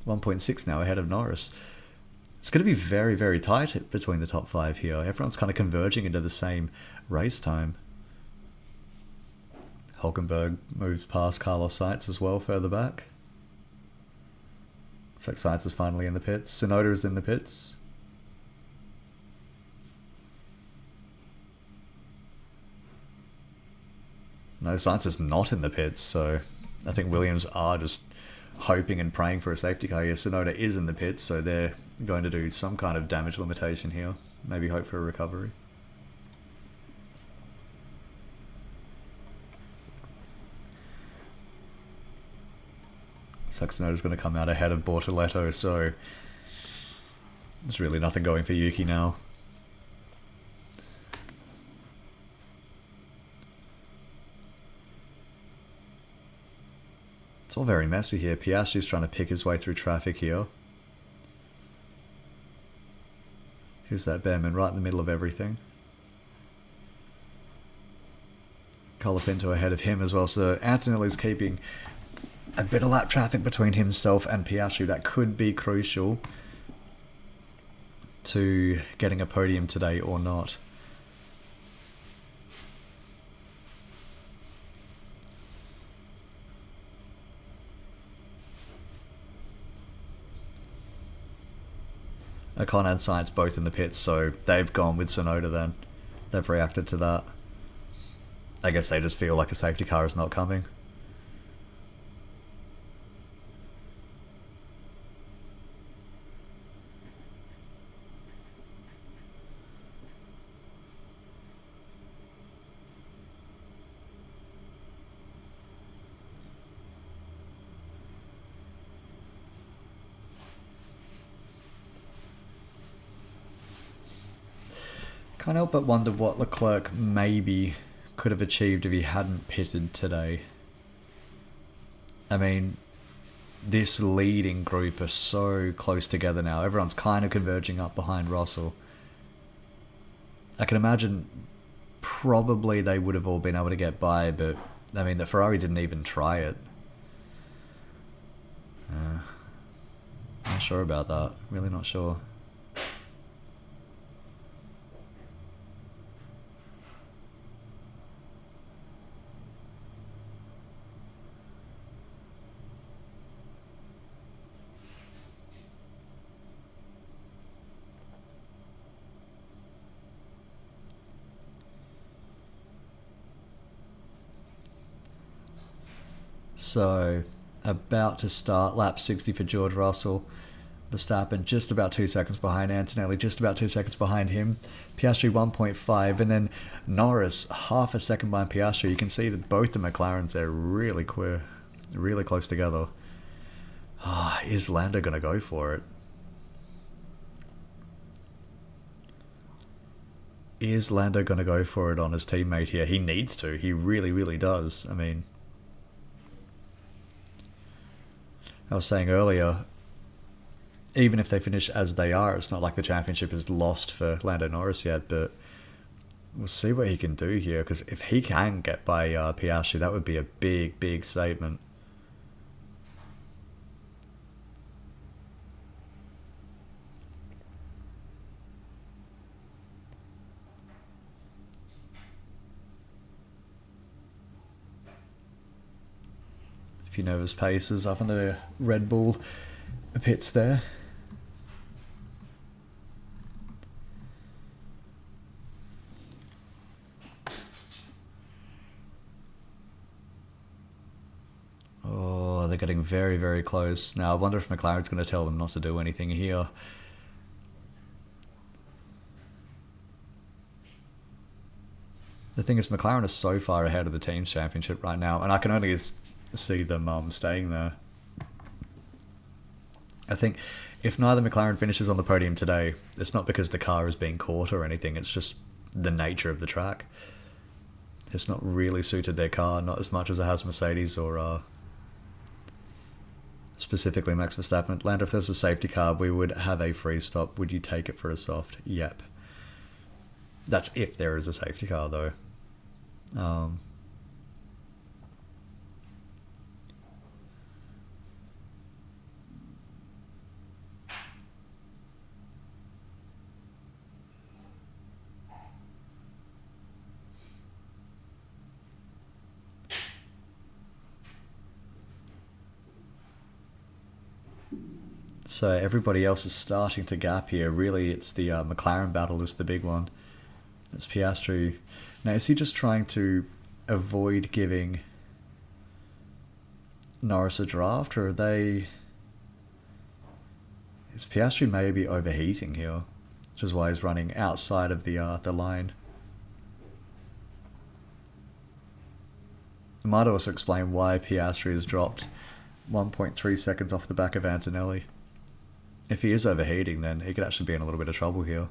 1.6 now ahead of Norris. It's going to be very, very tight between the top five here. Everyone's kind of converging into the same race time. Hulkenberg moves past Carlos Sainz as well further back. Looks like Sainz is finally in the pits. Tsunoda is in the pits. No, Sainz is not in the pits, so I think Williams are just hoping and praying for a safety car here. Tsunoda is in the pits, so they're going to do some kind of damage limitation here. Maybe hope for a recovery. Tsunoda's going to come out ahead of Bortoletto, so there's really nothing going for Yuki now. It's all very messy here. Piastri's trying to pick his way through traffic here. Here's that Behrman right in the middle of everything. Colapinto ahead of him as well, so Antonelli's keeping a bit of lap traffic between himself and Piastri. That could be crucial to getting a podium today or not. Ocon and Sainz both in the pits, so they've gone with Tsunoda then. They've reacted to that. I guess they just feel like a safety car is not coming. Can't help but wonder what Leclerc maybe could have achieved if he hadn't pitted today. I mean, this leading group are so close together now. Everyone's kind of converging up behind Russell. I can imagine probably they would have all been able to get by, but I mean, the Ferrari didn't even try it. Not sure about that. Really not sure. So, about to start, lap 60 for George Russell. Verstappen just about 2 seconds behind Antonelli, just about 2 seconds behind him. Piastri 1.5, and then Norris half a second behind Piastri. You can see that both the McLarens are really queer, really close together. Is Lando going to go for it? Is Lando going to go for it on his teammate here? He needs to. He really, really does. I mean, I was saying earlier, even if they finish as they are, it's not like the championship is lost for Lando Norris yet, but we'll see what he can do here, because if he can get by Piastri, that would be a big, big statement. A few nervous paces up in the Red Bull pits there. Oh, they're getting very, very close. Now, I wonder if McLaren's going to tell them not to do anything here. The thing is, McLaren is so far ahead of the team's championship right now, and I can only see them staying there. I think if neither McLaren finishes on the podium today, it's not because the car is being caught or anything, it's just the nature of the track. It's not really suited their car, not as much as it has Mercedes or specifically Max Verstappen. Lando, if there's a safety car, we would have a free stop. Would you take it for a soft? Yep. That's if there is a safety car, though. So everybody else is starting to gap here. Really, it's the McLaren battle is the big one. It's Piastri. Now, is he just trying to avoid giving Norris a draft, or are they... Is Piastri maybe overheating here, which is why he's running outside of the line? It might also explain why Piastri has dropped 1.3 seconds off the back of Antonelli. If he is overheating, then he could actually be in a little bit of trouble here.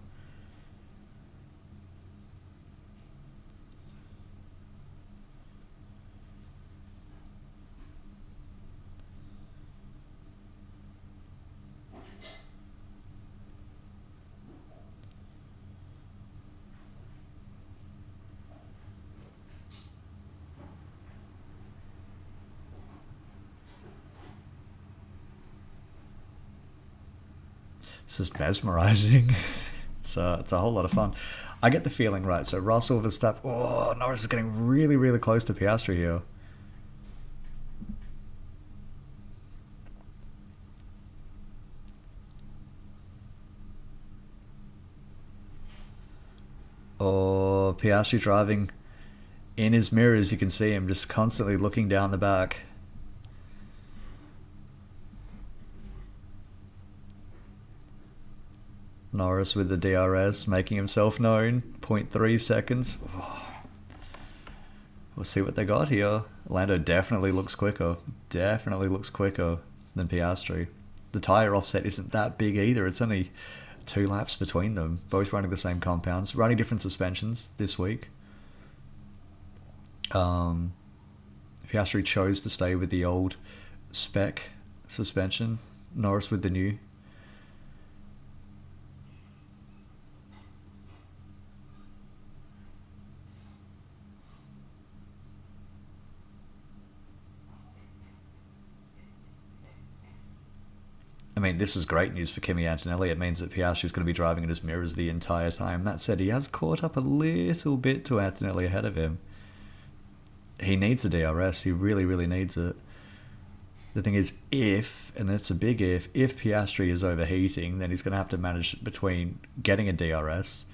This is mesmerizing. It's a whole lot of fun. I get the feeling, right, so Russell, Verstappen... Oh, Norris is getting really, really close to Piastri here. Oh, Piastri driving in his mirrors. You can see him just constantly looking down the back. Norris with the DRS, making himself known. 0.3 seconds. Oh. We'll see what they got here. Lando definitely looks quicker. Definitely looks quicker than Piastri. The tyre offset isn't that big either. It's only 2 laps between them, both running the same compounds, running different suspensions this week. Piastri chose to stay with the old spec suspension, Norris with the new. I mean, this is great news for Kimi Antonelli. It means that Piastri's going to be driving in his mirrors the entire time. That said, he has caught up a little bit to Antonelli ahead of him. He needs the DRS. He really, really needs it. The thing is, if, and it's a big if Piastri is overheating, then he's going to have to manage between getting a DRS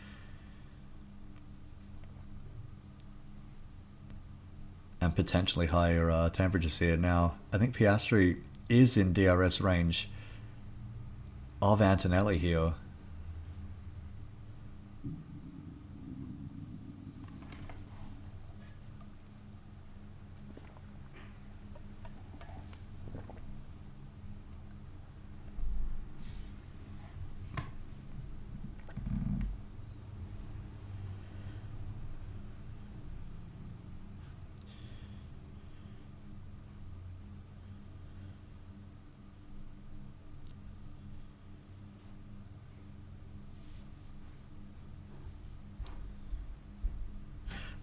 and potentially higher temperatures here. Now, I think Piastri is in DRS range of Antonelli here.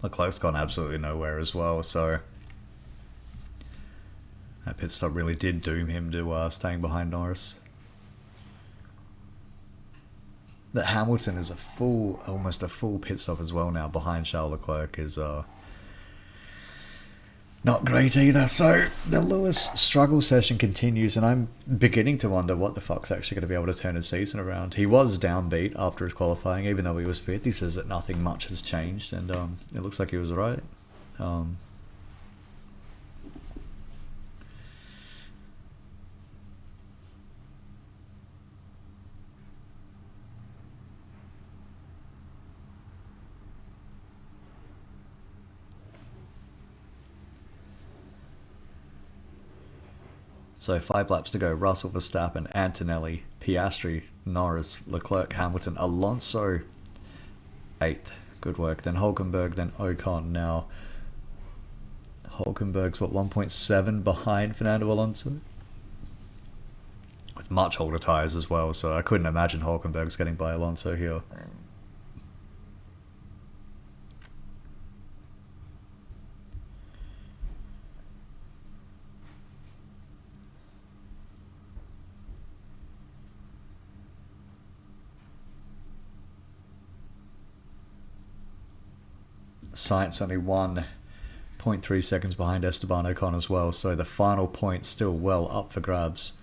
Leclerc's gone absolutely nowhere as well, so that pit stop really did doom him to staying behind Norris. That Hamilton is almost a full pit stop as well now behind Charles Leclerc is not great either. So the Lewis struggle session continues, and I'm beginning to wonder what the fuck's actually going to be able to turn his season around. He was downbeat after his qualifying, even though he was fifth. He says that nothing much has changed, and it looks like he was right. So 5 laps to go. Russell, Verstappen, Antonelli, Piastri, Norris, Leclerc, Hamilton, Alonso 8th. Good work. Then Hulkenberg, then Ocon. Now Hulkenberg's 1.7 behind Fernando Alonso, with much older tyres as well, so I couldn't imagine Hulkenberg's getting by Alonso here. Sainz only 1.3 seconds behind Esteban Ocon as well, so the final point still well up for grabs.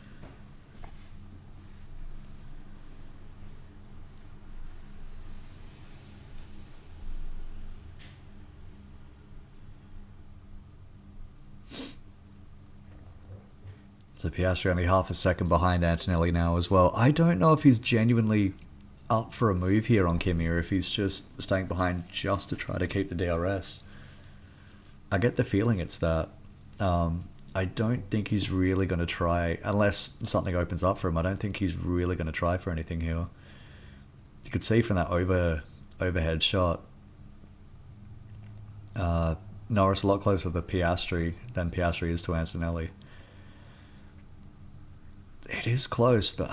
So Piastri only half a second behind Antonelli now as well. I don't know if he's genuinely up for a move here on Kimi, or if he's just staying behind just to try to keep the DRS. I get the feeling it's that. I don't think he's really going to try, unless something opens up for him. I don't think he's really going to try for anything here. You could see from that overhead shot, Norris a lot closer to Piastri than Piastri is to Antonelli. It is close, but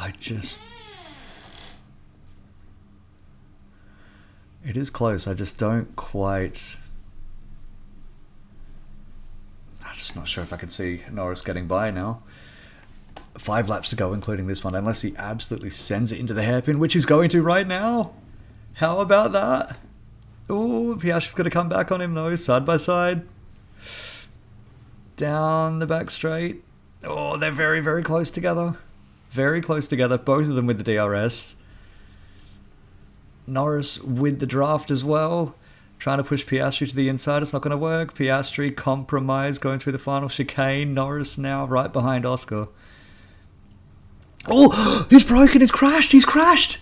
it is close. I just don't quite... I'm just not sure if I can see Norris getting by now. 5 laps to go, including this one, unless he absolutely sends it into the hairpin, which he's going to right now. How about that? Oh, Piastri's going to come back on him though, side by side. Down the back straight. Oh, they're very, very close together. Very close together, both of them with the DRS. Norris with the draft as well. Trying to push Piastri to the inside. It's not going to work. Piastri compromise going through the final chicane. Norris now right behind Oscar. Oh, he's broken. He's crashed. He's crashed.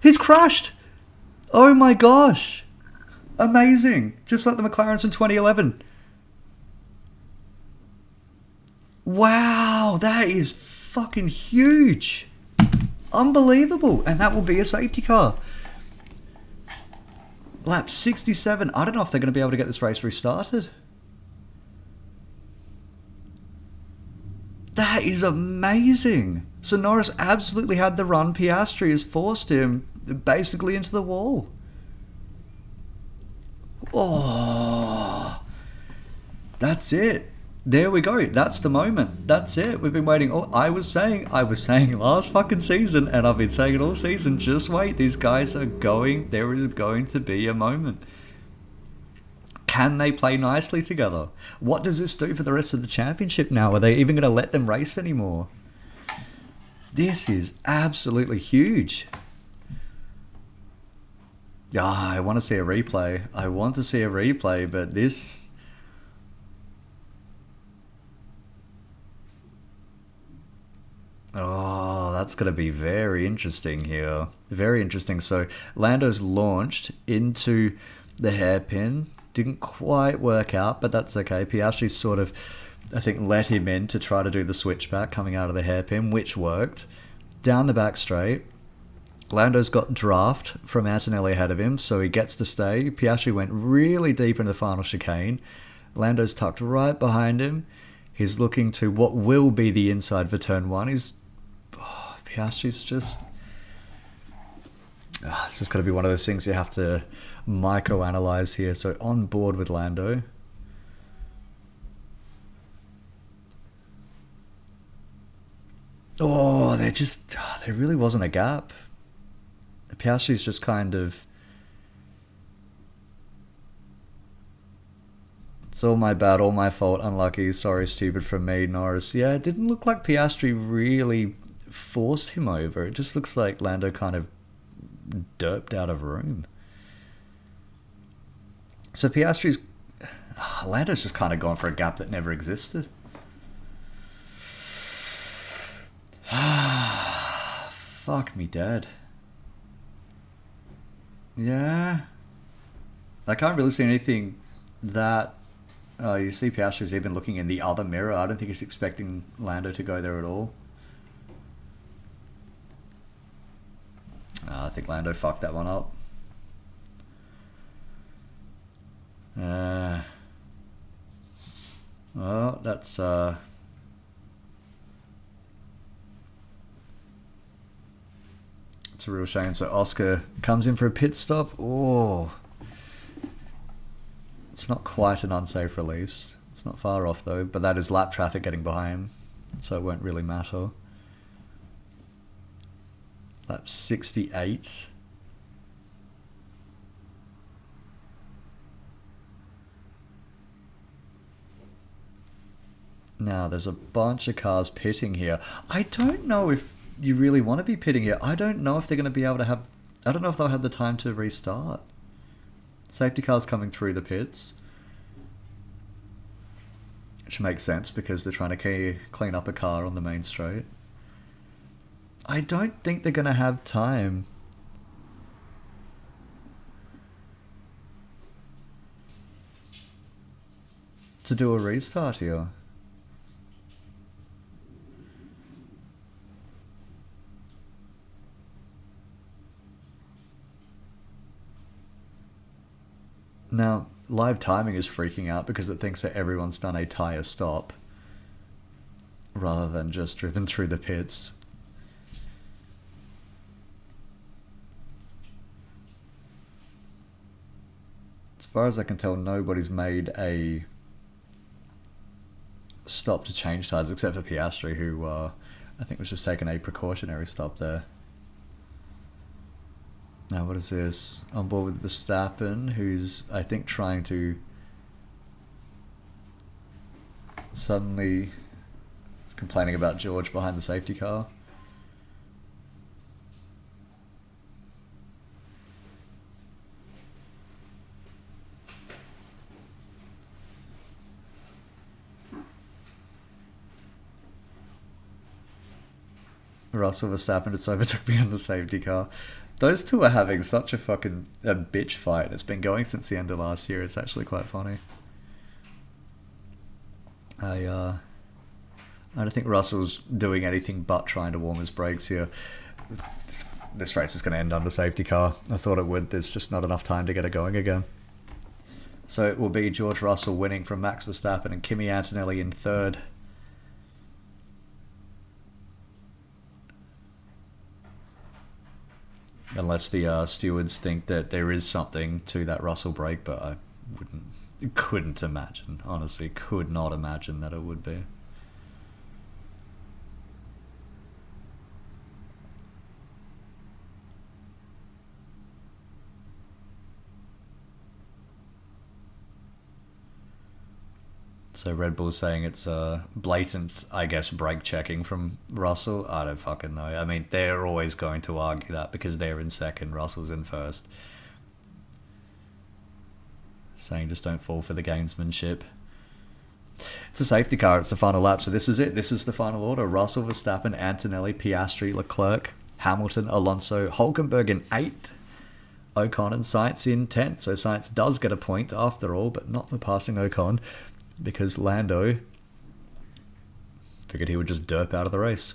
He's crashed. Oh my gosh. Amazing. Just like the McLarens in 2011. Wow, that is fucking huge. Unbelievable. And that will be a safety car. Lap 67. I don't know if they're going to be able to get this race restarted. That is amazing. So Norris absolutely had the run. Piastri has forced him basically into the wall. Oh, that's it. There we go. That's the moment. That's it. We've been waiting. Oh, I was saying last fucking season, and I've been saying it all season. Just wait. These guys are going. There is going to be a moment. Can they play nicely together? What does this do for the rest of the championship now? Are they even going to let them race anymore? This is absolutely huge. I want to see a replay. I want to see a replay, but this... Oh, that's going to be very interesting here. Very interesting. So Lando's launched into the hairpin. Didn't quite work out, but that's okay. Piastri sort of, I think, let him in to try to do the switchback coming out of the hairpin, which worked. Down the back straight. Lando's got draft from Antonelli ahead of him, so he gets to stay. Piastri went really deep into the final chicane. Lando's tucked right behind him. He's looking to what will be the inside for turn 1. Piastri's just... this is going to be one of those things you have to micro-analyze here. So on board with Lando. Oh, there really wasn't a gap. Piastri's just kind of... It's all my bad, all my fault, unlucky, sorry, stupid from me, Norris. Yeah, it didn't look like Piastri really forced him over. It just looks like Lando kind of derped out of room. So Piastri's... Lando's just kind of gone for a gap that never existed. Fuck me dead. Yeah. I can't really see anything that... you see Piastri's even looking in the other mirror. I don't think he's expecting Lando to go there at all. I think Lando fucked that one up. Well, that's... It's a real shame. So Oscar comes in for a pit stop. Oh, it's not quite an unsafe release. It's not far off though, but that is lap traffic getting behind him, so it won't really matter. Lap 68. Now there's a bunch of cars pitting here. I don't know if you really want to be pitting here. I don't know if they're going to be able to have... I don't know if they'll have the time to restart. Safety cars coming through the pits. Which makes sense because they're trying to clean up a car on the main straight. I don't think they're going to have time. To do a restart here. Now, live timing is freaking out because it thinks that everyone's done a tyre stop rather than just driven through the pits. As far as I can tell, nobody's made a stop to change tyres except for Piastri, who I think was just taking a precautionary stop there. Now what is this? On board with Verstappen, who's I think trying to suddenly is complaining about George behind the safety car. Russell Verstappen just overtook me on the safety car. Those two are having such a fucking bitch fight. It's been going since the end of last year. It's actually quite funny. I don't think Russell's doing anything but trying to warm his brakes here. this race is going to end under safety car. I thought it would. There's just not enough time to get it going again. So it will be George Russell winning from Max Verstappen and Kimi Antonelli in third. Unless the stewards think that there is something to that Russell break, but I couldn't imagine. Honestly, could not imagine that it would be. So Red Bull's saying it's blatant, I guess, brake checking from Russell. I don't fucking know. I mean, they're always going to argue that because they're in second, Russell's in first. Saying just don't fall for the gamesmanship. It's a safety car. It's the final lap. So this is it. This is the final order. Russell, Verstappen, Antonelli, Piastri, Leclerc, Hamilton, Alonso, Hulkenberg in 8th. Ocon and Sainz in 10th. So Sainz does get a point after all, but not for passing Ocon, because Lando figured he would just derp out of the race.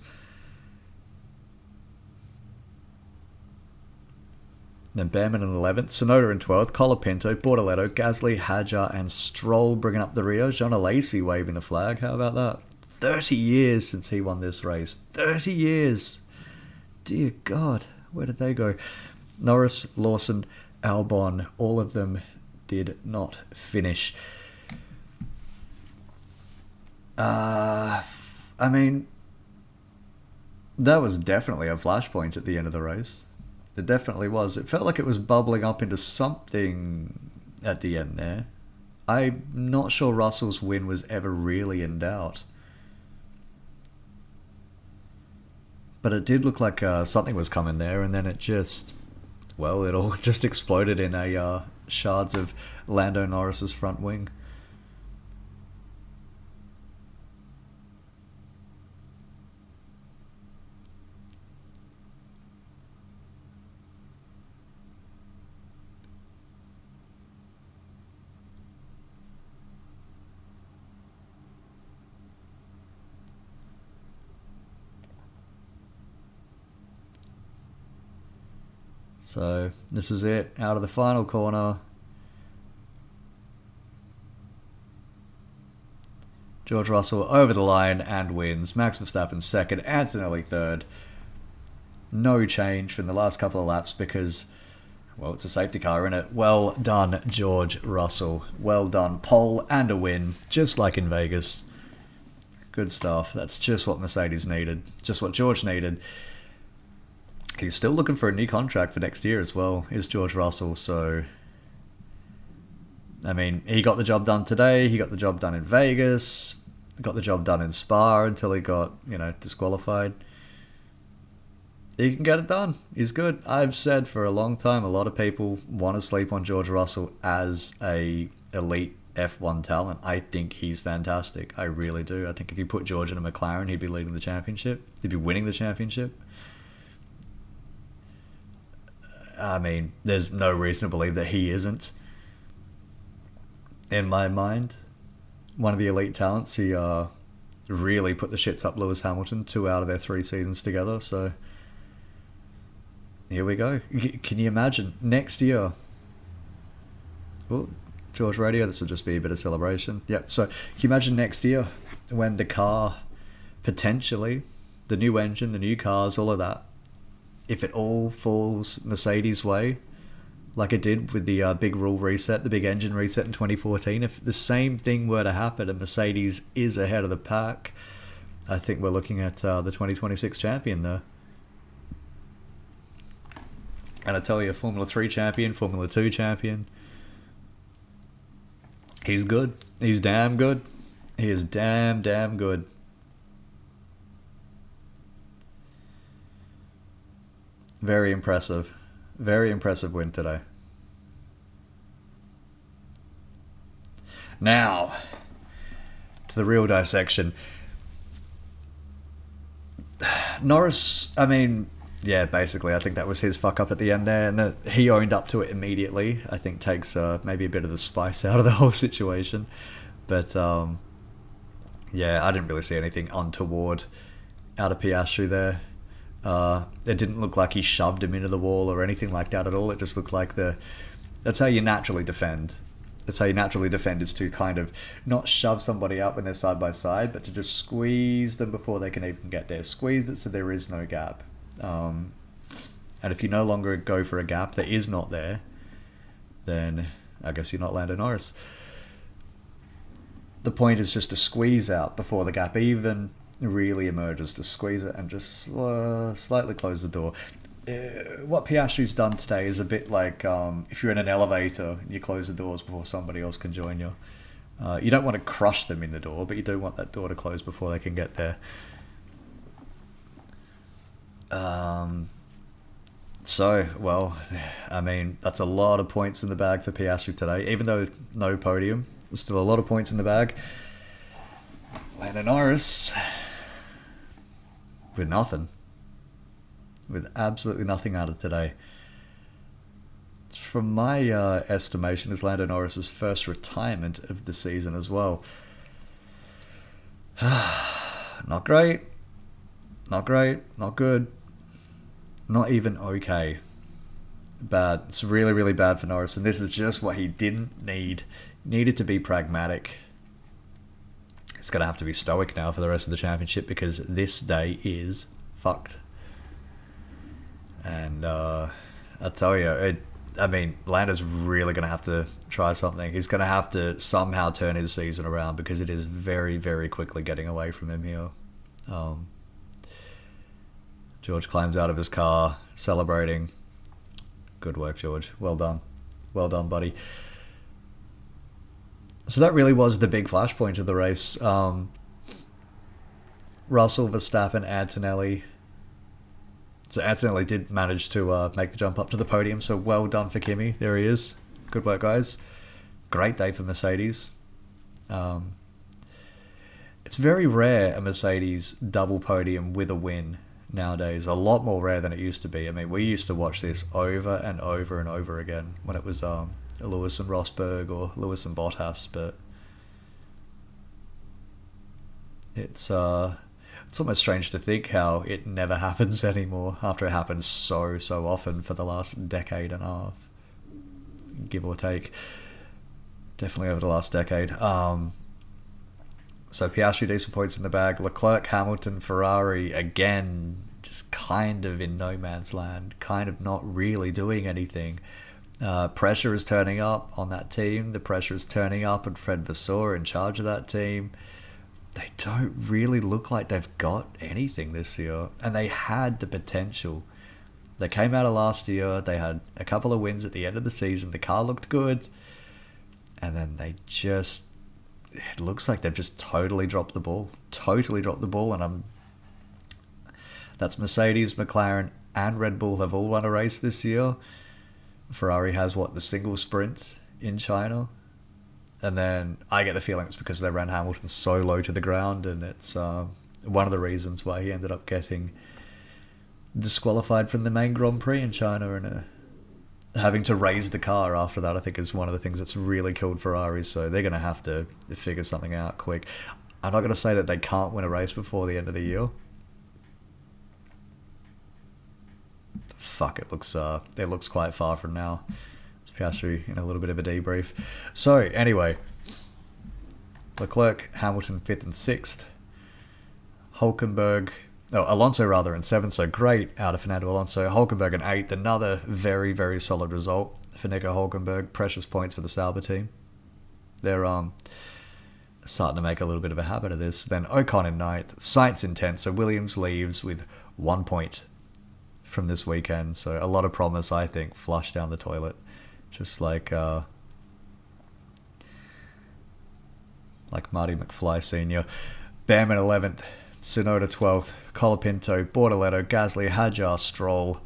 Then Behrman in 11th, Tsunoda in 12th, Colapinto, Bortoletto, Gasly, Hadjar and Stroll bringing up the rear. John Alesi waving the flag. How about that? 30 years since he won this race. 30 years! Dear God, where did they go? Norris, Lawson, Albon, all of them did not finish. I mean, that was definitely a flashpoint at the end of the race. It definitely was. It felt like it was bubbling up into something at the end there. I'm not sure Russell's win was ever really in doubt. But it did look like something was coming there, and then it just... well, it all just exploded in a shards of Lando Norris's front wing. So this is it, out of the final corner. George Russell over the line and wins. Max Verstappen second, Antonelli third. No change from the last couple of laps because, well, it's a safety car, isn't it? Well done, George Russell. Well done. Pole and a win, just like in Vegas. Good stuff. That's just what Mercedes needed. Just what George needed. He's still looking for a new contract for next year as well, is George Russell. So, I mean, he got the job done today. He got the job done in Vegas. Got the job done in Spa until he got, disqualified. He can get it done. He's good. I've said for a long time, a lot of people want to sleep on George Russell as a elite F1 talent. I think he's fantastic. I really do. I think if you put George in a McLaren, he'd be leading the championship. He'd be winning the championship. I mean, there's no reason to believe that he isn't. In my mind, one of the elite talents. He really put the shits up Lewis Hamilton 2 out of their 3 seasons together. So here we go. Can you imagine next year? Oh, George Radio. This will just be a bit of celebration. Yep. So can you imagine next year when the car potentially, the new engine, the new cars, all of that, if it all falls Mercedes' way, like it did with the big rule reset, the big engine reset in 2014, if the same thing were to happen and Mercedes is ahead of the pack, I think we're looking at the 2026 champion there. And I tell you, Formula 3 champion, Formula 2 champion, he's good. He's damn good. He is damn good. Very impressive. Very impressive win today. Now, to the real dissection. Norris, I mean, yeah, basically, I think that was his fuck up at the end there, and that he owned up to it immediately. I think takes maybe a bit of the spice out of the whole situation. But, yeah, I didn't really see anything untoward out of Piastri there. It didn't look like he shoved him into the wall or anything like that at all. It just looked like that's how you naturally defend. That's how you naturally defend, is to kind of not shove somebody out when they're side by side, but to just squeeze them before they can even get there. Squeeze it so there is no gap. And if you no longer go for a gap that is not there, then I guess you're not Lando Norris. The point is just to squeeze out before the gap even really emerges, to squeeze it and just slightly close the door. What Piastri's done today is a bit like if you're in an elevator and you close the doors before somebody else can join you. You don't want to crush them in the door, but you do want that door to close before they can get there. So, well, I mean, that's a lot of points in the bag for Piastri today. Even though no podium, there's still a lot of points in the bag. Lando Norris with nothing. With absolutely nothing out of today. From my estimation, is Lando Norris's first retirement of the season as well. Not great. Not great. Not good. Not even okay. Bad. It's really, really bad for Norris, and this is just what he didn't need. He needed to be pragmatic. It's going to have to be stoic now for the rest of the championship, because this day is fucked. And I tell you, Lando's really going to have to try something. He's going to have to somehow turn his season around, because it is very, very quickly getting away from him here. George climbs out of his car, celebrating. Good work, George. Well done. Well done, buddy. So that really was the big flashpoint of the race. Russell, Verstappen, Antonelli. So Antonelli did manage to make the jump up to the podium, so well done for Kimi. There he is. Good work, guys. Great day for Mercedes. It's very rare a Mercedes double podium with a win nowadays. A lot more rare than it used to be. I mean, we used to watch this over and over and over again when it was Lewis and Rosberg or Lewis and Bottas, but it's almost strange to think how it never happens anymore after it happens so often for the last decade and a half, give or take. Definitely over the last decade. So Piastri, decent points in the bag. Leclerc, Hamilton, Ferrari, again, just kind of in no man's land, kind of not really doing anything. Pressure is turning up on that team. The pressure is turning up on Fred Vasseur in charge of that team. They don't really look like they've got anything this year, and they had the potential. They came out of last year, they had a couple of wins at the end of the season, the car looked good, and then it looks like they've just totally dropped the ball. And that's Mercedes, McLaren, and Red Bull have all won a race this year. Ferrari has, the single sprint in China? And then I get the feeling it's because they ran Hamilton so low to the ground, and it's one of the reasons why he ended up getting disqualified from the main Grand Prix in China, and having to raise the car after that, I think, is one of the things that's really killed Ferrari. So they're going to have to figure something out quick. I'm not going to say that they can't win a race before the end of the year. Fuck, it looks quite far from now. Piastri in a little bit of a debrief. So anyway, Leclerc, Hamilton 5th and 6th. Alonso rather in 7th, so great out of Fernando Alonso. Hulkenberg in 8th, another very, very solid result for Nico Hulkenberg. Precious points for the Sauber team. They're starting to make a little bit of a habit of this. Then Ocon in 9th, Sainz in 10th, so Williams leaves with 1 point from this weekend. So a lot of promise, I think, flushed down the toilet. Just like Marty McFly Sr. Bam in 11th, Tsunoda 12th, Colapinto, Bortoletto, Gasly, Hadjar, Stroll.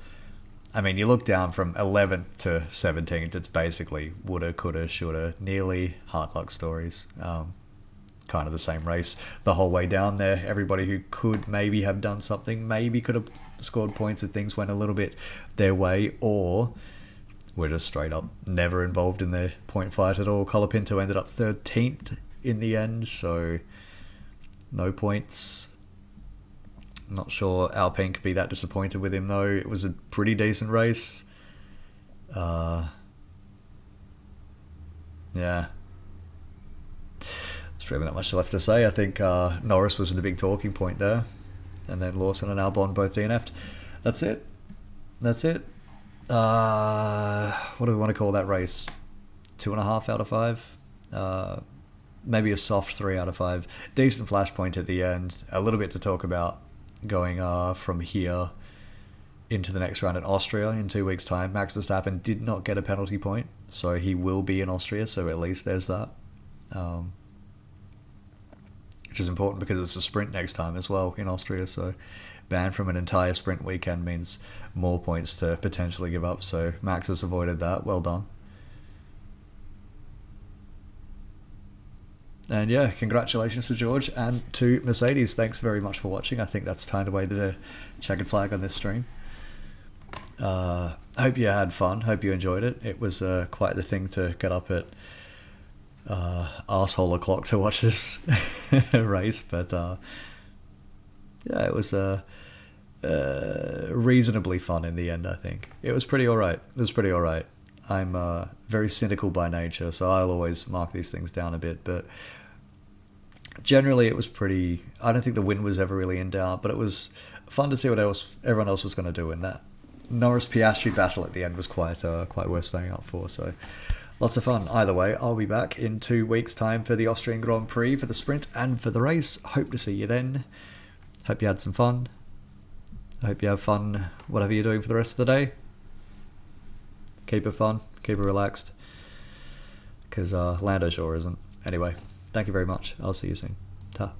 I mean, you look down from 11th to 17th, it's basically woulda, coulda, shoulda, nearly hard luck stories. Kind of the same race the whole way down there. Everybody who could maybe have done something, maybe could have scored points if things went a little bit their way, or we're just straight up never involved in the point fight at all. Colapinto ended up 13th in the end, so no points. Not sure Alpine could be that disappointed with him though. It was a pretty decent race. Yeah. There's really not much left to say. I think Norris was the big talking point there. And then Lawson and Albon both DNF'd. That's it. What do we want to call that race? 2.5 out of 5? Maybe a soft 3 out of 5. Decent flashpoint at the end. A little bit to talk about going from here into the next round in Austria in 2 weeks' time. Max Verstappen did not get a penalty point, so he will be in Austria, so at least there's that. Which is important because it's a sprint next time as well in Austria, so banned from an entire sprint weekend means more points to potentially give up, so Max has avoided that. Well done. And yeah, congratulations to George and to Mercedes. Thanks very much for watching. I think that's timed away the checkered flag on this stream. Hope you had fun. Hope you enjoyed it. It was quite the thing to get up at arsehole o'clock to watch this race, but yeah, it was reasonably fun in the end. I think it was pretty alright. I'm very cynical by nature, so I'll always mark these things down a bit, but generally it was pretty... I don't think the win was ever really in doubt, but it was fun to see what everyone else was going to do in that. Norris-Piastri battle at the end was quite worth staying up for, so lots of fun. Either way, I'll be back in 2 weeks' time for the Austrian Grand Prix, for the sprint and for the race. Hope to see you then. Hope you had some fun. I hope you have fun whatever you're doing for the rest of the day. Keep it fun, keep it relaxed, because Lando sure isn't. Anyway, thank you very much. I'll see you soon. Ta.